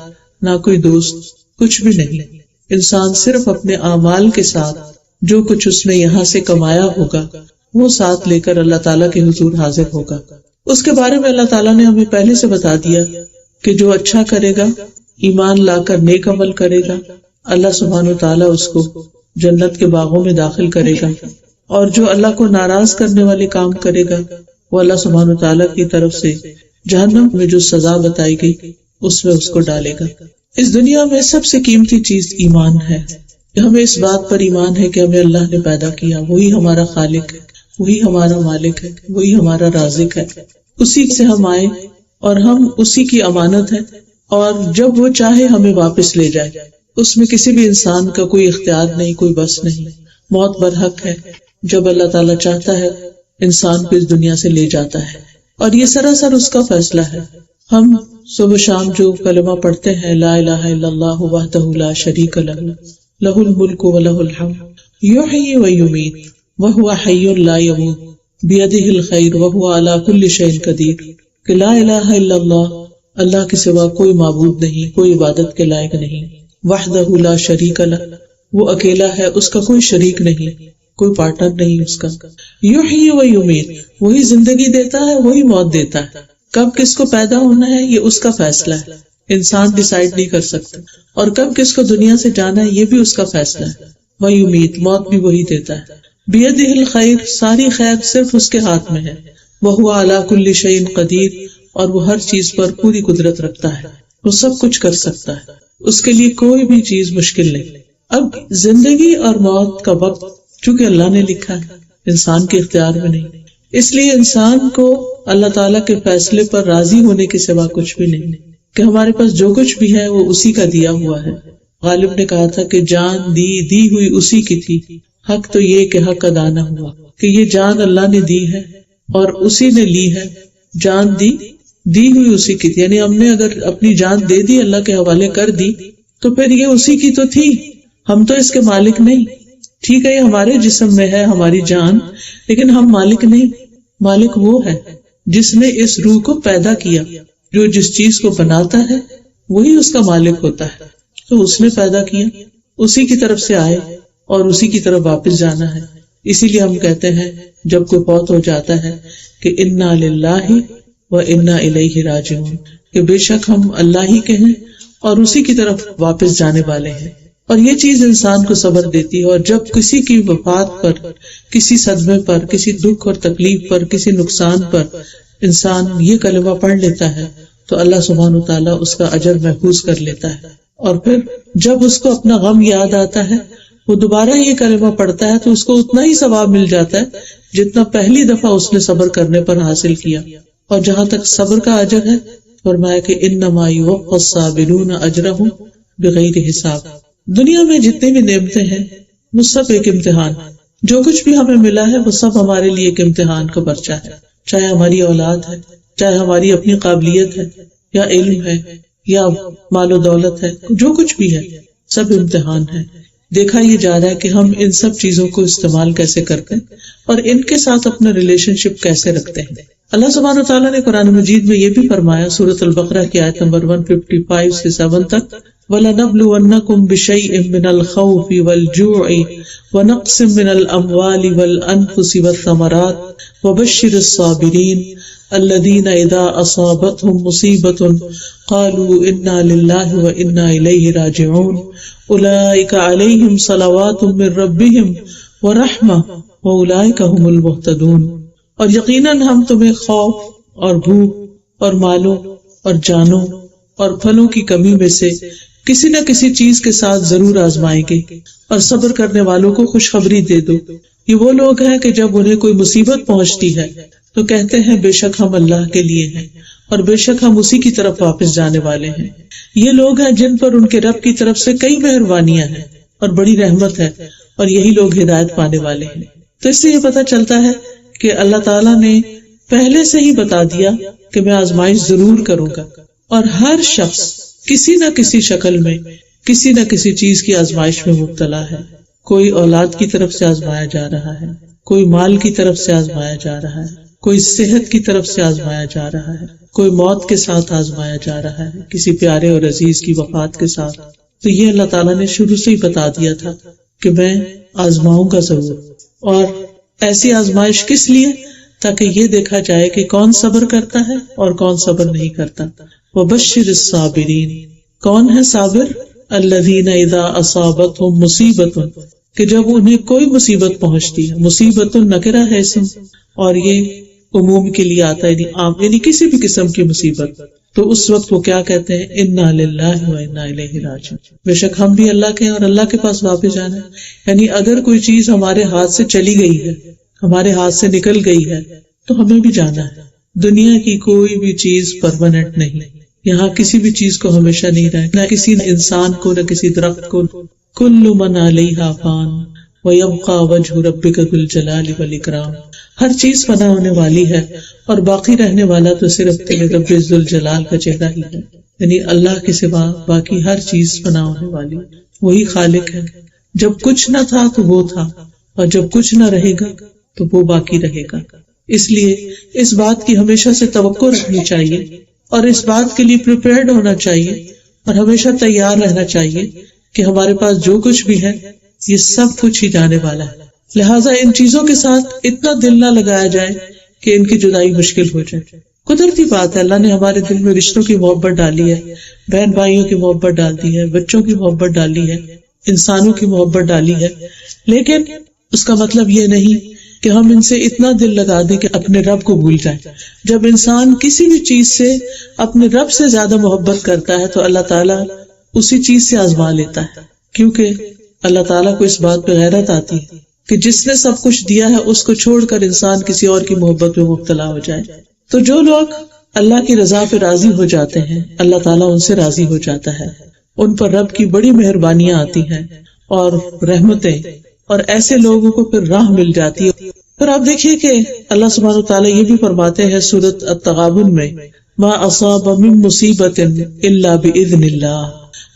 Speaker 2: نہ کوئی دوست، کچھ بھی نہیں۔ انسان صرف اپنے اعمال کے ساتھ جو کچھ اس نے یہاں سے کمایا ہوگا وہ ساتھ لے کر اللہ تعالیٰ کے حضور حاضر ہوگا۔ اس کے بارے میں اللہ تعالیٰ نے ہمیں پہلے سے بتا دیا کہ جو اچھا کرے گا، ایمان لا کر نیک عمل کرے گا، اللہ سبحانہ تعالیٰ اس کو جنت کے باغوں میں داخل کرے گا، اور جو اللہ کو ناراض کرنے والے کام کرے گا وہ اللہ سبحانہ تعالیٰ کی طرف سے جہنم میں جو سزا بتائی گئی اس میں اس کو ڈالے گا۔ اس دنیا میں سب سے قیمتی چیز ایمان ہے۔ ہمیں اس بات پر ایمان ہے کہ ہمیں اللہ نے پیدا کیا، وہی ہمارا خالق ہے، وہی ہمارا مالک ہے، وہی ہمارا رازق ہے، اسی سے ہم آئے اور ہم اسی کی امانت ہے، اور جب وہ چاہے ہمیں واپس لے جائے، اس میں کسی بھی انسان کا کوئی اختیار نہیں، کوئی بس نہیں۔ موت برحق ہے، جب اللہ تعالیٰ چاہتا ہے انسان کو اس دنیا سے لے جاتا ہے، اور یہ سراسر اس کا فیصلہ ہے۔ ہم صبح شام جو کلمہ پڑھتے ہیں، لا الہ الا اللہ وحدہ لا شریک لہ لہ الملک و لہ الحمد یحیی و یمیت وہو حی لا یموت بیدہ الخیر وہو علی کل شیء قدیر، کہ لا الہ الا اللہ، اللہ کے سوا کوئی معبود نہیں، کوئی عبادت کے لائق نہیں، وحدہ لا شریک لہ، وہ اکیلا ہے، اس کا کوئی شریک نہیں، کوئی پارٹنر نہیں اس کا، یحیی و یمیت، وہی زندگی دیتا ہے، وہی موت دیتا ہے، کب کس کو پیدا ہونا ہے یہ اس کا فیصلہ ہے، انسان ڈیسائیڈ نہیں کر سکتا، اور کب کس کو دنیا سے جانا ہے یہ بھی اس کا فیصلہ ہے، ویمیت، موت بھی وہی دیتا ہے، بیدہ الخیر، ساری خیر صرف اس کے ہاتھ میں ہے، وہو علی کل شیء قدیر، اور وہ ہر چیز پر پوری قدرت رکھتا ہے، وہ سب کچھ کر سکتا ہے، اس کے لیے کوئی بھی چیز مشکل نہیں۔ اب زندگی اور موت کا وقت چونکہ اللہ نے لکھا ہے، انسان کے اختیار میں نہیں، اس لیے انسان کو اللہ تعالیٰ کے فیصلے پر راضی ہونے کے سوا کچھ بھی نہیں، کہ ہمارے پاس جو کچھ بھی ہے وہ اسی کا دیا ہوا ہے. غالب نے کہا تھا کہ جان دی ہوئی اسی کی تھی، حق تو یہ کہ حق ادا نہ ہوا، کہ یہ جان اللہ نے دی ہے اور اسی نے لی ہے. جان دی ہوئی اسی کی تھی، یعنی ہم نے اگر اپنی جان دے دی، اللہ کے حوالے کر دی، تو پھر یہ اسی کی تو تھی، ہم تو اس کے مالک نہیں. ٹھیک ہے یہ ہمارے جسم میں ہے ہماری جان، لیکن ہم مالک نہیں. مالک وہ ہے جس نے اس روح کو پیدا کیا. جو جس چیز کو بناتا ہے وہی اس کا مالک ہوتا ہے. تو اس نے پیدا کیا، اسی کی طرف سے آئے اور اسی کی طرف واپس جانا ہے. اسی لیے ہم کہتے ہیں جب کوئی فوت ہو جاتا ہے کہ انا للہ و انا الیہ راجعون، کہ بے شک ہم اللہ ہی کے ہیں اور اسی کی طرف واپس جانے والے ہیں. اور یہ چیز انسان کو صبر دیتی ہے. اور جب کسی کی وفات پر، کسی صدمے پر، کسی دکھ اور تکلیف پر، کسی نقصان پر انسان یہ کلمہ پڑھ لیتا ہے تو اللہ سبحانہ وتعالیٰ اس کا اجر محفوظ کر لیتا ہے. اور پھر جب اس کو اپنا غم یاد آتا ہے وہ دوبارہ یہ کلمہ پڑھتا ہے تو اس کو اتنا ہی ثواب مل جاتا ہے جتنا پہلی دفعہ اس نے صبر کرنے پر حاصل کیا. اور جہاں تک صبر کا اجر ہے فرمایا کہ انما یوفی الصابرون اجرہم بغیر حساب. دنیا میں جتنی بھی نعمتیں ہیں وہ سب ایک امتحان، جو کچھ بھی ہمیں ملا ہے وہ سب ہمارے لیے ایک امتحان کا پرچہ ہے. چاہے ہماری اولاد ہے، چاہے ہماری اپنی قابلیت ہے یا علم ہے یا مال و دولت ہے، جو کچھ بھی ہے سب امتحان ہے. دیکھا یہ جا رہا ہے کہ ہم ان سب چیزوں کو استعمال کیسے کرتے ہیں اور ان کے ساتھ اپنا ریلیشن شپ کیسے رکھتے ہیں. اللہ سبحانہ وتعالیٰ نے قرآن مجید میں یہ بھی فرمایا سورۃ البقرہ کی آیت نمبر 155 سے 7 تک، وَلَنَبْلُوَنَّكُمْ بِشَيْءٍ مِّنَ الْخَوْفِ وَالْجُوعِ وَنَقْصٍ مِّنَ الْأَمْوَالِ وَالْأَنفُسِ وَالثَّمَرَاتِ وَبَشِّرِ الصَّابِرِينَ الَّذِينَ إِذَا أَصَابَتْهُم مُّصِيبَةٌ قَالُوا إِنَّا لِلَّهِ وَإِنَّا إِلَيْهِ رَاجِعُونَ أُولَٰئِكَ عَلَيْهِمْ صَلَوَاتٌ مِّن رَّبِّهِمْ وَرَحْمَةٌ وَأُولَٰئِكَ هُمُ الْمُهْتَدُونَ. اور یقیناً ہم تمہیں خوف اور بھوک اور مالوں اور جانوں اور پھلوں کی کمی میں سے کسی نہ کسی چیز کے ساتھ ضرور آزمائیں گے، اور صبر کرنے والوں کو خوشخبری دے دو. یہ وہ لوگ ہیں کہ جب انہیں کوئی مصیبت پہنچتی ہے تو کہتے ہیں بے شک ہم اللہ کے لیے ہیں اور بے شک ہم اسی کی طرف واپس جانے والے ہیں. یہ لوگ ہیں جن پر ان کے رب کی طرف سے کئی مہربانیاں ہیں اور بڑی رحمت ہے، اور یہی لوگ ہدایت پانے والے ہیں. تو اس سے یہ پتہ چلتا ہے کہ اللہ تعالیٰ نے پہلے سے ہی بتا دیا کہ میں آزمائش ضرور کروں گا، اور ہر شخص کسی نہ کسی شکل میں کسی نہ کسی چیز کی آزمائش میں مبتلا ہے. کوئی اولاد کی طرف سے آزمایا جا رہا ہے، کوئی مال کی طرف سے آزمایا جا رہا ہے، کوئی صحت کی طرف سے آزمایا جا رہا ہے، کوئی موت کے ساتھ آزمایا جا رہا ہے، کسی پیارے اور عزیز کی وفات کے ساتھ. تو یہ اللہ تعالیٰ نے شروع سے ہی بتا دیا تھا کہ میں آزماؤں گا ضرور. اور ایسی آزمائش کس لیے؟ تاکہ یہ دیکھا جائے کہ کون صبر کرتا ہے اور کون صبر نہیں کرتا. وَبَشِّرِ الصَّابِرِينَ، کون ہے صابر؟ الَّذِينَ إِذَا أَصَابَتْهُم مُّصِيبَةٌ، کہ جب انہیں کوئی مصیبت پہنچتی ہے. مصیبت نکرہ ہے اسم، اور یہ عموم کے لیے آتا ہے، یعنی عام، یعنی کسی بھی قسم کی مصیبت. تو اس وقت وہ کیا کہتے ہیں؟ اِنَّا لِلَّهِ وَإِنَّا إِلَيْهِ رَاجِعُونَ، بے شک ہم بھی اللہ کے ہیں اور اللہ کے پاس واپس جانا ہے. یعنی اگر کوئی چیز ہمارے ہاتھ سے چلی گئی ہے، ہمارے ہاتھ سے نکل گئی ہے، تو ہمیں بھی جانا ہے. دنیا کی کوئی بھی چیز پرماننٹ نہیں، یہاں کسی بھی چیز کو ہمیشہ نہیں رہے، نہ کسی انسان کو، نہ کسی درخت کو. کل من علیہا فان ویبقى وجہ ربک ذو الجلال والاکرام، ہر چیز فنا ہونے والی ہے اور باقی رہنے والا تو صرف تیرے رب ذو الجلال کا چہرہ ہی ہے. یعنی اللہ کے سوا باقی ہر چیز فنا ہونے والی، وہی خالق ہے. جب کچھ نہ تھا تو وہ تھا، اور جب کچھ نہ رہے گا تو وہ باقی رہے گا. اس لیے اس بات کی ہمیشہ سے توقع رکھنی چاہیے اور اس بات کے لیے پریپیئرڈ ہونا چاہیے اور ہمیشہ تیار رہنا چاہیے کہ ہمارے پاس جو کچھ بھی ہے یہ سب کچھ ہی جانے والا ہے. لہٰذا ان چیزوں کے ساتھ اتنا دل نہ لگایا جائے کہ ان کی جدائی مشکل ہو جائے. قدرتی بات ہے، اللہ نے ہمارے دل میں رشتوں کی محبت ڈالی ہے، بہن بھائیوں کی محبت ڈال دی ہے، بچوں کی محبت ڈالی ہے، انسانوں کی محبت ڈالی ہے. لیکن اس کا مطلب یہ نہیں کہ ہم ان سے اتنا دل لگا دیں کہ اپنے رب کو بھول جائیں. جب انسان کسی بھی چیز سے اپنے رب سے زیادہ محبت کرتا ہے تو اللہ تعالیٰ اسی چیز سے آزما لیتا ہے، کیونکہ اللہ تعالیٰ کو اس بات پہ غیرت آتی ہے کہ جس نے سب کچھ دیا ہے اس کو چھوڑ کر انسان کسی اور کی محبت میں مبتلا ہو جائے. تو جو لوگ اللہ کی رضا پہ راضی ہو جاتے ہیں اللہ تعالیٰ ان سے راضی ہو جاتا ہے, ان پر رب کی بڑی مہربانیاں آتی ہیں اور رحمتیں, اور ایسے لوگوں کو پھر راہ مل جاتی ہے. پھر آپ دیکھیے کہ اللہ سبحانہ وتعالیٰ یہ بھی فرماتے ہیں سورۃ التغابن میں, ما اصاب من مصیبت الا باذن اللہ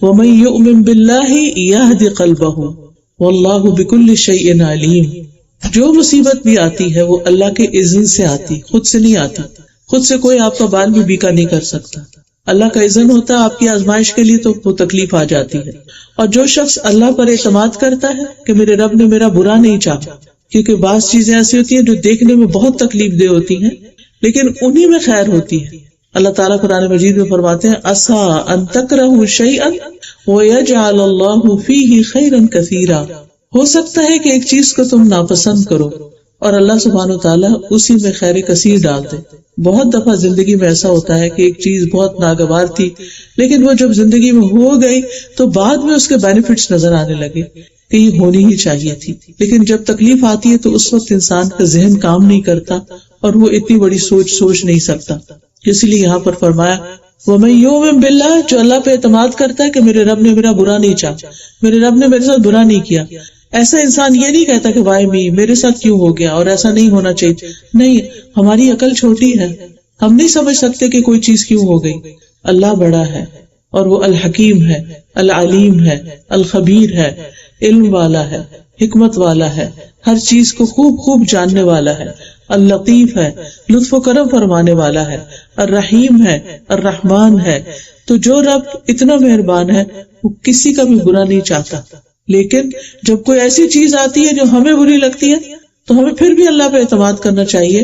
Speaker 2: ومن یؤمن باللہ یہد قلبہ واللہ بکل شیء علیم. جو مصیبت بھی آتی ہے وہ اللہ کے اذن سے آتی, خود سے نہیں آتی. خود سے کوئی آپ کا بال بھی بیکا نہیں کر سکتا, اللہ کا اذن ہوتا ہے آپ کی آزمائش کے لیے, تو وہ تکلیف آ جاتی ہے. اور جو شخص اللہ پر اعتماد کرتا ہے کہ میرے رب نے میرا برا نہیں چاہا, کیونکہ بعض چیزیں ایسی ہوتی ہیں جو دیکھنے میں بہت تکلیف دہ ہوتی ہیں لیکن انہی میں خیر ہوتی ہے. اللہ تعالیٰ قرآن مجید میں فرماتے ہیں عسیٰ ان تکرہوا شیئا ویجعل اللہ فیہ خیرا کثیرا. ہو سکتا ہے کہ ایک چیز کو تم ناپسند کرو اور اللہ سبحانہ وتعالیٰ اسی میں خیر کثیر ڈال دے. بہت دفعہ زندگی میں ایسا ہوتا ہے کہ ایک چیز بہت ناگوار تھی لیکن وہ جب زندگی میں ہو گئی تو بعد میں اس کے بینیفٹس نظر آنے لگے کہ یہ ہونی ہی چاہیے تھی. لیکن جب تکلیف آتی ہے تو اس وقت انسان کا ذہن کام نہیں کرتا اور وہ اتنی بڑی سوچ نہیں سکتا. اس لیے یہاں پر فرمایا وَمَن یُؤْمِن بِاللَّهِ, جو اللہ پہ اعتماد کرتا ہے کہ میرے رب نے میرا برا نہیں چاہا, میرے رب نے میرے ساتھ برا نہیں کیا. ایسا انسان یہ نہیں کہتا کہ وائی می, میرے ساتھ کیوں ہو گیا اور ایسا نہیں ہونا چاہیے. نہیں, ہماری عقل چھوٹی ہے, ہم نہیں سمجھ سکتے کہ کوئی چیز کیوں ہو گئی. اللہ بڑا ہے اور وہ الحکیم ہے, العلیم ہے, الخبیر ہے, علم والا ہے, حکمت والا ہے, ہر چیز کو خوب جاننے والا ہے, اللطیف ہے, لطف و کرم فرمانے والا ہے, الرحیم ہے, الرحمان ہے. تو جو رب اتنا مہربان ہے وہ کسی کا بھی برا نہیں چاہتا. لیکن جب کوئی ایسی چیز آتی ہے جو ہمیں بری لگتی ہے تو ہمیں پھر بھی اللہ پہ اعتماد کرنا چاہیے.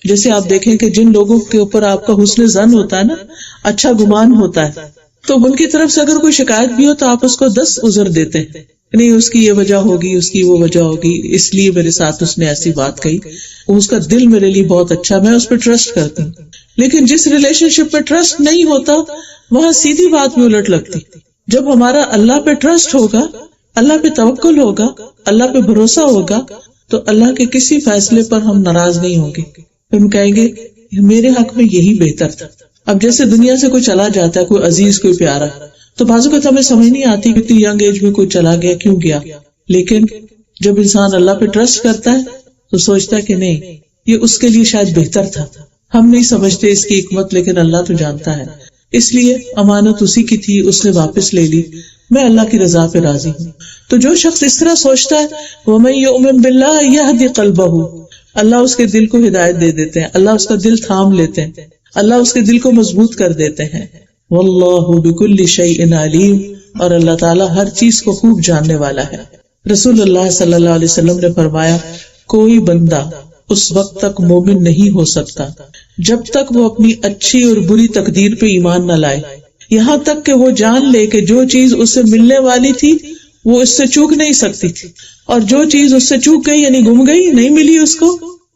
Speaker 2: جیسے آپ دیکھیں کہ جن لوگوں کے اوپر آپ کا حسن ظن ہوتا ہے نا, اچھا گمان ہوتا ہے, تو ان کی طرف سے اگر کوئی شکایت بھی ہو تو آپ اس کو 10 عذر دیتے ہیں, نہیں اس کی یہ وجہ ہوگی, اس کی وہ وجہ ہوگی, اس لیے میرے ساتھ اس نے ایسی بات کہی, اس کا دل میرے لیے بہت اچھا, میں اس پہ ٹرسٹ کرتی ہوں. لیکن جس ریلیشن شپ پہ ٹرسٹ نہیں ہوتا وہاں سیدھی بات بھی الٹ لگتی. جب ہمارا اللہ پہ ٹرسٹ ہوگا, اللہ پہ توکل ہوگا, اللہ پہ بھروسہ ہوگا, تو اللہ کے کسی فیصلے پر ہم ناراض نہیں ہوں گے. ہم کہیں گے میرے حق میں یہی بہتر تھا. اب جیسے دنیا سے کوئی چلا جاتا ہے, کوئی عزیز, کوئی پیارا, تو بعض اوقات ہمیں سمجھ نہیں آتی کہ اتنی ینگ ایج میں کوئی چلا گیا, کیوں گیا. لیکن جب انسان اللہ پہ ٹرسٹ کرتا ہے تو سوچتا ہے کہ نہیں, یہ اس کے لیے شاید بہتر تھا. ہم نہیں سمجھتے اس کی حکمت, لیکن اللہ تو جانتا ہے. اس لیے امانت اسی کی تھی, اس نے واپس لے لی, میں اللہ کی رضا پہ راضی ہوں. تو جو شخص اس طرح سوچتا ہے وَمَن یُؤْمِن بِاللَّهِ یَهْدِ قَلْبَهُ, اللہ اس کے دل کو ہدایت دے دیتے ہیں, اللہ اس کا دل تھام لیتے ہیں, اللہ اس کے دل کو مضبوط کر دیتے ہیں. وَاللَّهُ بِكُلِّ شَيْءٍ عَلِيمٌ, اور اللہ تعالیٰ ہر چیز کو خوب جاننے والا ہے. رسول اللہ صلی اللہ علیہ وسلم نے فرمایا کوئی بندہ اس وقت تک مومن نہیں ہو سکتا جب تک وہ اپنی اچھی اور بری تقدیر پہ ایمان نہ لائے, یہاں تک کہ وہ جان لے کہ جو چیز اسے ملنے والی تھی وہ اس سے چوک نہیں سکتی تھی, اور جو چیز اس سے چوک گئی یعنی گم گئی, نہیں ملی اس کو,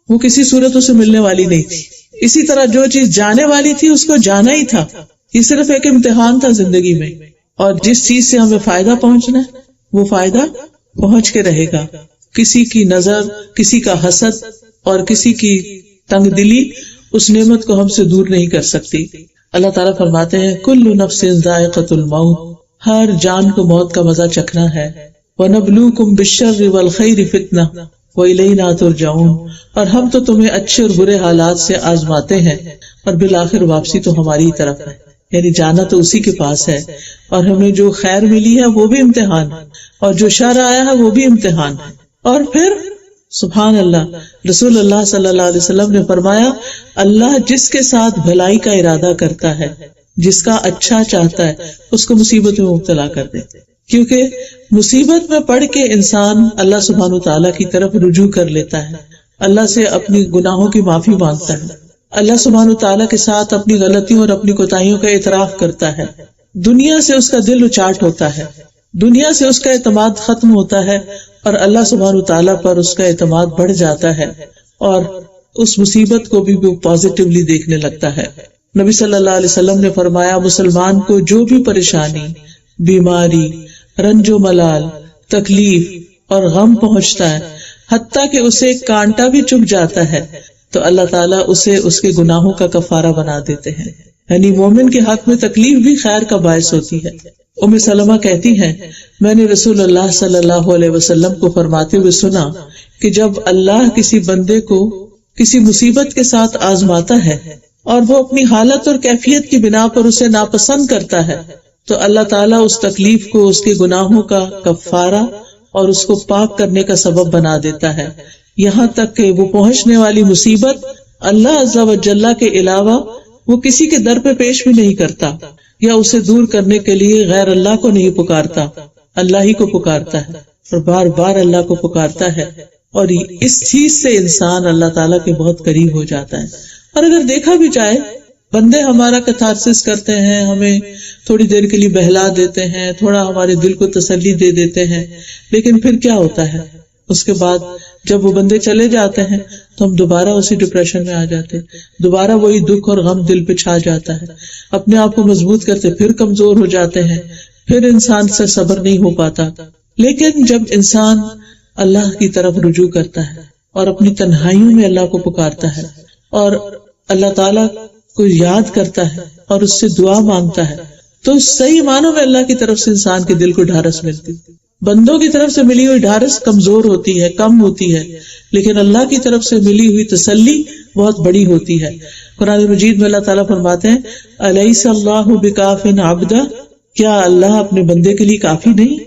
Speaker 2: وہ کسی صورت اسے ملنے والی نہیں تھی. اسی طرح جو چیز جانے والی تھی اس کو جانا ہی تھا, یہ صرف ایک امتحان تھا زندگی میں. اور جس چیز سے ہمیں فائدہ پہنچنا ہے وہ فائدہ پہنچ کے رہے گا. کسی کی نظر, کسی کا حسد اور کسی کی تنگ دلی اس نعمت کو ہم سے دور نہیں کر سکتی. اللہ تعالیٰ فرماتے ہیں کل نفس ذائقۃ الموت, ہر جان کو موت کا مزہ چکھنا ہے. وَنَبْلُوكُمْ بِالشَّرِّ وَالْخَيْرِ فِتْنَةً وَإِلَيْنَا تُرْجَعُونَ, اور ہم تو تمہیں اچھے اور برے حالات سے آزماتے ہیں اور بالآخر واپسی تو ہماری ہی طرف ہے, یعنی جانا تو اسی کے پاس ہے. اور ہمیں جو خیر ملی ہے وہ بھی امتحان ہے, اور جو شر آیا ہے وہ بھی امتحان ہے. اور پھر سبحان اللہ, رسول اللہ صلی اللہ علیہ وسلم نے فرمایا اللہ جس کے ساتھ بھلائی کا ارادہ کرتا ہے, جس کا اچھا چاہتا ہے, اس کو مصیبت میں مبتلا کر دیتے, کیونکہ مصیبت میں پڑھ کے انسان اللہ سبحانہ وتعالیٰ کی طرف رجوع کر لیتا ہے, اللہ سے اپنی گناہوں کی معافی مانگتا ہے, اللہ سبحانہ وتعالیٰ کے ساتھ اپنی غلطیوں اور اپنی کوتاہیوں کا اعتراف کرتا ہے. دنیا سے اس کا دل اچاٹ ہوتا ہے, دنیا سے اس کا اعتماد ختم ہوتا ہے, اور اللہ سبحانہ وتعالیٰ پر اس کا اعتماد بڑھ جاتا ہے, اور اس مصیبت کو بھی وہ پازیٹیولی دیکھنے لگتا ہے. نبی صلی اللہ علیہ وسلم نے فرمایا مسلمان کو جو بھی پریشانی, بیماری, رنج و ملال, تکلیف اور غم پہنچتا ہے, حتیٰ کہ اسے ایک کانٹا بھی چبھ جاتا ہے تو اللہ تعالیٰ اسے اس کے گناہوں کا کفارہ بنا دیتے ہیں. یعنی مومن کے حق میں تکلیف بھی خیر کا باعث ہوتی ہے. ام سلمہ کہتی ہیں میں نے رسول اللہ صلی اللہ علیہ وسلم کو فرماتے ہوئے سنا کہ جب اللہ کسی بندے کو کسی مصیبت کے ساتھ آزماتا ہے اور وہ اپنی حالت اور کیفیت کی بنا پر اسے ناپسند کرتا ہے تو اللہ تعالیٰ اس تکلیف کو اس کے گناہوں کا کفارہ اور اس کو پاک کرنے کا سبب بنا دیتا ہے، یہاں تک کہ وہ پہنچنے والی مصیبت اللہ عز و جل کے علاوہ وہ کسی کے در پہ پیش بھی نہیں کرتا یا اسے دور کرنے کے لیے غیر اللہ کو نہیں پکارتا، اللہ ہی کو پکارتا ہے اور بار بار اللہ کو پکارتا ہے، اور اس چیز سے انسان اللہ تعالیٰ کے بہت قریب ہو جاتا ہے. اور اگر دیکھا بھی جائے بندے ہمارا کتھارسس کرتے ہیں، ہمیں تھوڑی دیر کے لیے بہلا دیتے ہیں، تھوڑا ہمارے دل کو تسلی دے دیتے ہیں، لیکن پھر کیا ہوتا ہے اس کے بعد جب وہ بندے چلے جاتے ہیں تو ہم دوبارہ اسی ڈپریشن میں آ جاتے ہیں، دوبارہ وہی دکھ اور غم دل پہ چھا جاتا ہے، اپنے آپ کو مضبوط کرتے پھر کمزور ہو جاتے ہیں، پھر انسان سے صبر نہیں ہو پاتا. لیکن جب انسان اللہ کی طرف رجوع کرتا ہے اور اپنی تنہائیوں میں اللہ کو پکارتا ہے اور اللہ تعالیٰ کو یاد کرتا ہے اور اس سے دعا مانگتا ہے تو صحیح معنوں میں اللہ کی طرف سے انسان کے دل کو ڈھارس ملتی. بندوں کی طرف سے ملی ہوئی ڈھارس کمزور ہوتی ہے، کم ہوتی ہے، لیکن اللہ کی طرف سے ملی ہوئی تسلی بہت بڑی ہوتی ہے. قرآن مجید میں اللہ تعالیٰ فرماتے ہیں الیس اللہ بکاف عبدہ، کیا اللہ اپنے بندے کے لیے کافی نہیں؟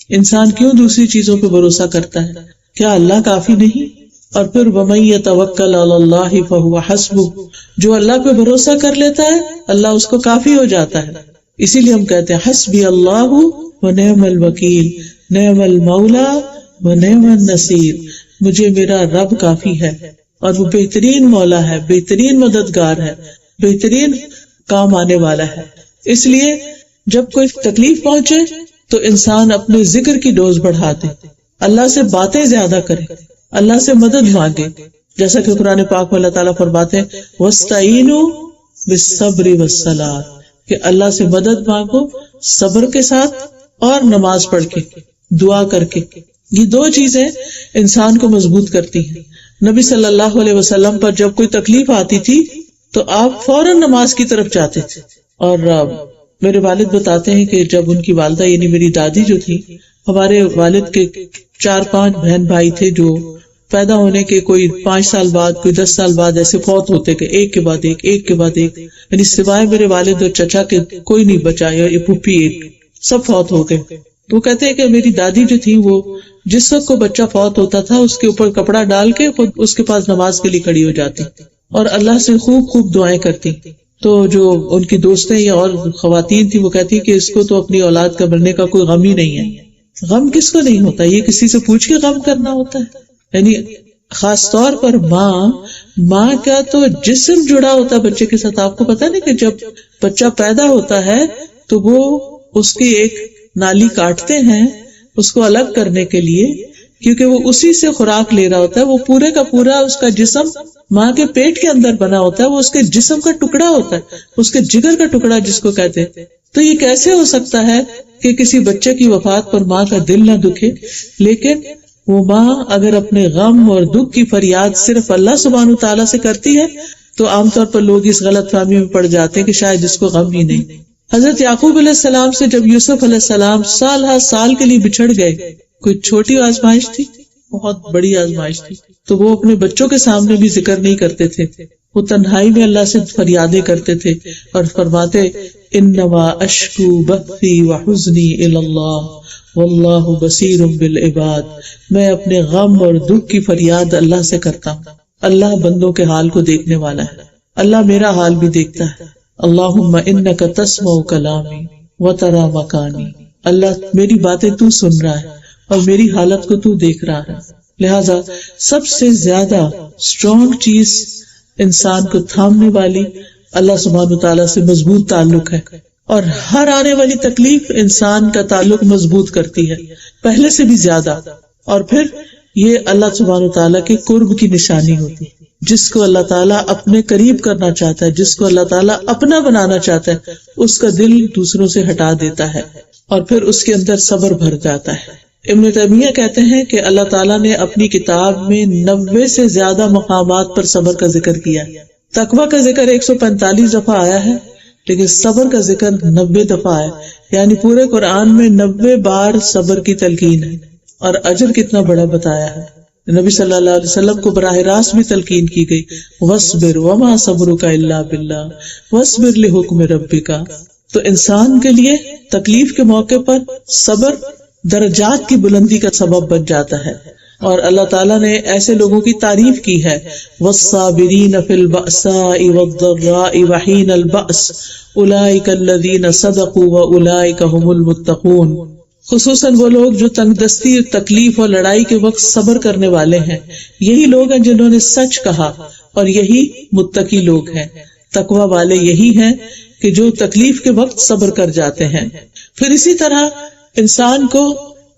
Speaker 2: انسان کیوں دوسری چیزوں پہ بھروسہ کرتا ہے؟ کیا اللہ کافی نہیں؟ اور پھر وَمَن يَتَوَكَّلْ عَلَى اللَّهِ فَهُوَ حَسْبُهُ، جو اللہ پہ بھروسہ کر لیتا ہے اللہ اس کو کافی ہو جاتا ہے. اسی لیے ہم کہتے ہیں حسبی اللہ ونعم الوکیل، نعم المولا ونعم النصیر، مجھے میرا رب کافی ہے اور وہ بہترین مولا ہے، بہترین مددگار ہے، بہترین کام آنے والا ہے. اس لیے جب کوئی تکلیف پہنچے تو انسان اپنے ذکر کی ڈوز بڑھا دے، اللہ سے باتیں زیادہ کرے، اللہ سے مدد مانگے، جیسا کہ قرآن پاک میں اللہ تعالیٰ فرماتے ہیں وَاسْتَعِینُوا بِالصَّبْرِ وَالصَّلَاةِ، کہ اللہ سے مدد مانگو صبر کے ساتھ اور نماز پڑھ کے، دعا کر کے. یہ دو چیزیں انسان کو مضبوط کرتی ہیں. نبی صلی اللہ علیہ وسلم پر جب کوئی تکلیف آتی تھی تو آپ فوراً نماز کی طرف جاتے تھے. اور میرے والد بتاتے ہیں کہ جب ان کی والدہ یعنی میری دادی جو تھی، ہمارے والد کے 4-5 بہن بھائی تھے جو پیدا ہونے کے کوئی 5 سال بعد، کوئی 10 سال بعد ایسے فوت ہوتے کہ ایک کے بعد ایک، ایک کے بعد ایک، یعنی سوائے میرے والد اور چچا کے کوئی نہیں بچا، یا پھوپھی ایک، سب فوت ہو گئے. تو کہتے ہیں کہ میری دادی جو تھی وہ جس وقت کو بچہ فوت ہوتا تھا اس کے اوپر کپڑا ڈال کے خود اس کے پاس نماز کے لیے کھڑی ہو جاتی اور اللہ سے خوب خوب دعائیں کرتی. تو جو ان کی دوستیں یا اور خواتین تھی وہ کہتی کہ اس کو تو اپنی اولاد کا مرنے کا کوئی غم ہی نہیں ہے. غم کس کو نہیں ہوتا؟ یہ کسی سے پوچھ کے غم کرنا ہوتا ہے. یعنی خاص طور پر ماں کا تو جسم جڑا ہوتا ہے بچے کے ساتھ. آپ کو پتا نہیں کہ جب بچہ پیدا ہوتا ہے تو وہ اس کی ایک نالی کاٹتے ہیں اس کو الگ کرنے کے لیے، کیونکہ وہ اسی سے خوراک لے رہا ہوتا ہے. وہ پورے کا پورا اس کا جسم ماں کے پیٹ کے اندر بنا ہوتا ہے، وہ اس کے جسم کا ٹکڑا ہوتا ہے، اس کے جگر کا ٹکڑا جس کو کہتے ہیں. تو یہ کیسے ہو سکتا ہے کہ کسی بچے کی وفات پر ماں کا دل نہ دکھے؟ لیکن وہ ماں اگر اپنے غم اور دکھ کی فریاد صرف اللہ سبحانہ تعالیٰ سے کرتی ہے تو عام طور پر لوگ اس غلط فہمی میں پڑ جاتے ہیں کہ شاید اس کو غم ہی نہیں. حضرت یعقوب علیہ السلام سے جب یوسف علیہ السلام سال ہر سال کے لیے بچھڑ گئے، کوئی چھوٹی آزمائش تھی؟ بہت بڑی آزمائش تھی. تو وہ اپنے بچوں کے سامنے بھی ذکر نہیں کرتے تھے، وہ تنہائی میں اللہ سے فریادیں کرتے تھے اور فرماتے انما اشکو بثی وحزنی الی اللہ واللہ بصیر بالعباد، میں اپنے غم اور دکھ کی فریاد اللہ سے کرتا ہوں. اللہ بندوں کے حال کو دیکھنے والا ہے، اللہ میرا حال بھی دیکھتا ہے. اللہم انک تسمع کلامی وتری مکانی، اللہ میری باتیں تو سن رہا ہے اور میری حالت کو تو دیکھ رہا ہے. لہذا سب سے زیادہ اسٹرانگ چیز انسان کو تھامنے والی اللہ سبحانہ تعالیٰ سے مضبوط تعلق ہے، اور ہر آنے والی تکلیف انسان کا تعلق مضبوط کرتی ہے پہلے سے بھی زیادہ. اور پھر یہ اللہ سبحانہ تعالیٰ کے قرب کی نشانی ہوتی ہے. جس کو اللہ تعالیٰ اپنے قریب کرنا چاہتا ہے، جس کو اللہ تعالیٰ اپنا بنانا چاہتا ہے، اس کا دل دوسروں سے ہٹا دیتا ہے اور پھر اس کے اندر صبر بھر جاتا ہے. ابن تیمیہ کہتے ہیں کہ اللہ تعالیٰ نے اپنی کتاب میں 90 سے زیادہ مقامات پر صبر کا ذکر کیا ہے. تقویٰ کا ذکر 145 دفعہ آیا ہے، لیکن صبر کا ذکر 90 دفعہ ہے. یعنی پورے قرآن میں 90 بار صبر کی تلقین ہے. اور اجر کتنا بڑا بتایا ہے. نبی صلی اللہ علیہ وسلم کو براہ راست بھی تلقین کی گئی، وَاصْبِرْ وَمَا صَبْرُكَ إِلَّا بِاللَّهِ وَاصْبِرْ لِحُكْمِ رَبِّكَ. تو انسان کے لیے تکلیف کے موقع پر صبر درجات کی بلندی کا سبب بن جاتا ہے. اور اللہ تعالیٰ نے ایسے لوگوں کی تعریف کی ہے، وَالصَّابِرِينَ فِي الْبَأْسَاءِ وَالضَّرَّاءِ وَحِينَ الْبَأْسِ أُولَئِكَ الَّذِينَ صَدَقُوا وَأُولَئِكَ هُمُ الْمُتَّقُونَ. خصوصاً وہ لوگ جو تنگ دستی، تکلیف اور لڑائی کے وقت صبر کرنے والے ہیں، یہی لوگ ہیں جنہوں نے سچ کہا، اور یہی متقی لوگ ہیں. تقوی والے یہی ہیں کہ جو تکلیف کے وقت صبر کر جاتے ہیں. پھر اسی طرح انسان کو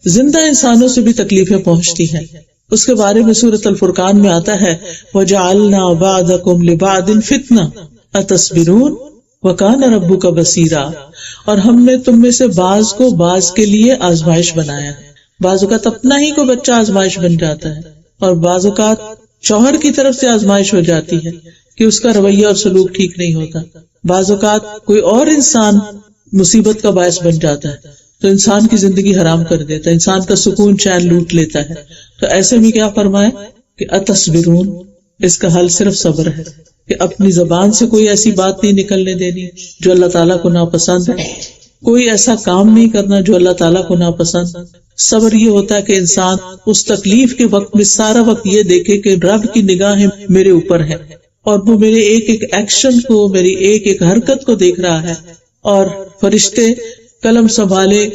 Speaker 2: زندہ انسانوں سے بھی تکلیفیں پہنچتی ہیں. اس کے بارے میں سورۃ الفرقان میں آتا ہے، وَجَعَلْنَا بَعْضَكُمْ لِبَعْضٍ فِتْنَةً أَتَصْبِرُونَ وَكَانَ رَبُّكَ بَصِيرًا. اور ہم نے تم میں سے بعض کو بعض کے لیے آزمائش بنایا. بعض اوقات اپنا ہی کوئی بچہ آزمائش بن جاتا ہے، اور بعض اوقات شوہر کی طرف سے آزمائش ہو جاتی ہے کہ اس کا رویہ اور سلوک ٹھیک نہیں ہوتا. بعض اوقات کوئی اور انسان مصیبت کا باعث بن جاتا ہے تو انسان کی زندگی حرام کر دیتا ہے، انسان کا سکون چین لوٹ لیتا ہے. تو ایسے میں کیا فرمایا کہ اتصبرون، اس کا حل صرف صبر ہے، کہ اپنی زبان سے کوئی ایسی بات نہیں نکلنے دینی جو اللہ تعالیٰ کو ناپسند ہے، کوئی ایسا کام نہیں کرنا جو اللہ تعالیٰ کو ناپسند. صبر یہ ہوتا ہے کہ انسان اس تکلیف کے وقت میں سارا وقت یہ دیکھے کہ رب کی نگاہیں میرے اوپر ہے، اور وہ میرے ایک ایک ایکشن کو، میری ایک ایک حرکت کو دیکھ رہا ہے، اور فرشتے قلم سنبھالے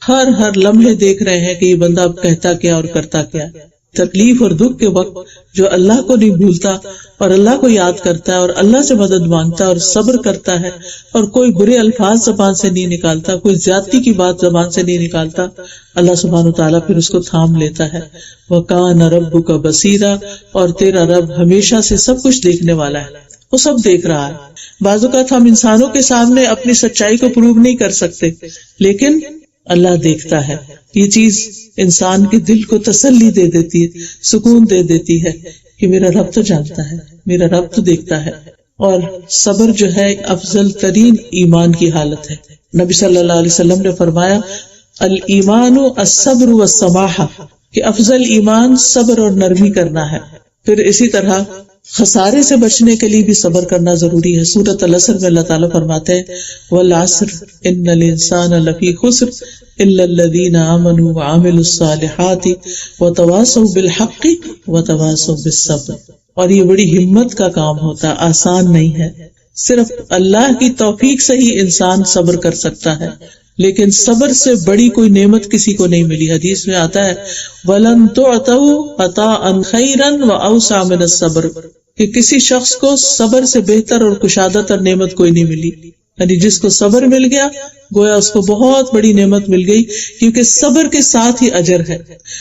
Speaker 2: ہر لمحے دیکھ رہے ہیں کہ یہ بندہ اب کہتا کیا اور کرتا کیا. تکلیف اور دکھ کے وقت جو اللہ کو نہیں بھولتا اور اللہ کو یاد کرتا ہے اور اللہ سے مدد مانگتا ہے اور صبر کرتا ہے، اور کوئی برے الفاظ زبان سے نہیں نکالتا، کوئی زیادتی کی بات زبان سے نہیں نکالتا، اللہ سبحانہ وتعالیٰ پھر اس کو تھام لیتا ہے. وَكَانَ رَبُّكَ بَصِيرًا، اور تیرا رب ہمیشہ سے سب کچھ دیکھنے والا ہے، وہ سب دیکھ رہا ہے. بعض اوقات ہم انسانوں کے سامنے اپنی سچائی کو پروو نہیں کر سکتے، لیکن اللہ دیکھتا ہے. یہ چیز انسان کے دل کو تسلی دے دیتی ہے، سکون دے دیتی ہے کہ میرا رب تو جانتا ہے، میرا رب تو دیکھتا ہے. اور صبر جو ہے افضل ترین ایمان کی حالت ہے. نبی صلی اللہ علیہ وسلم نے فرمایا، الایمان الصبر والسماحہ، کہ افضل ایمان صبر اور نرمی کرنا ہے. پھر اسی طرح خسارے سے بچنے کے لیے بھی صبر کرنا ضروری ہے. سورۃ العصر میں اللہ تعالیٰ فرماتے ہیں، والعصر ان الانسان لفی خسر الا الذین آمنوا وعملوا الصالحات وتواصوا بالحق وتواصوا بالصبر. اور یہ بڑی ہمت کا کام ہوتا ہے، آسان نہیں ہے. صرف اللہ کی توفیق سے ہی انسان صبر کر سکتا ہے، لیکن صبر سے بڑی کوئی نعمت کسی کو نہیں ملی. حدیث میں آتا ہے، وَلَن تُعْتَوْا عَطَاءً خَيْرًا وَأَوْسَعَ مِنَ الصَّبْرِ، کہ کسی شخص کو صبر سے بہتر اور کشادہ تر نعمت کوئی نہیں ملی. یعنی جس کو صبر مل گیا گویا اس کو بہت بڑی نعمت مل گئی، کیونکہ صبر کے ساتھ ہی اجر ہے.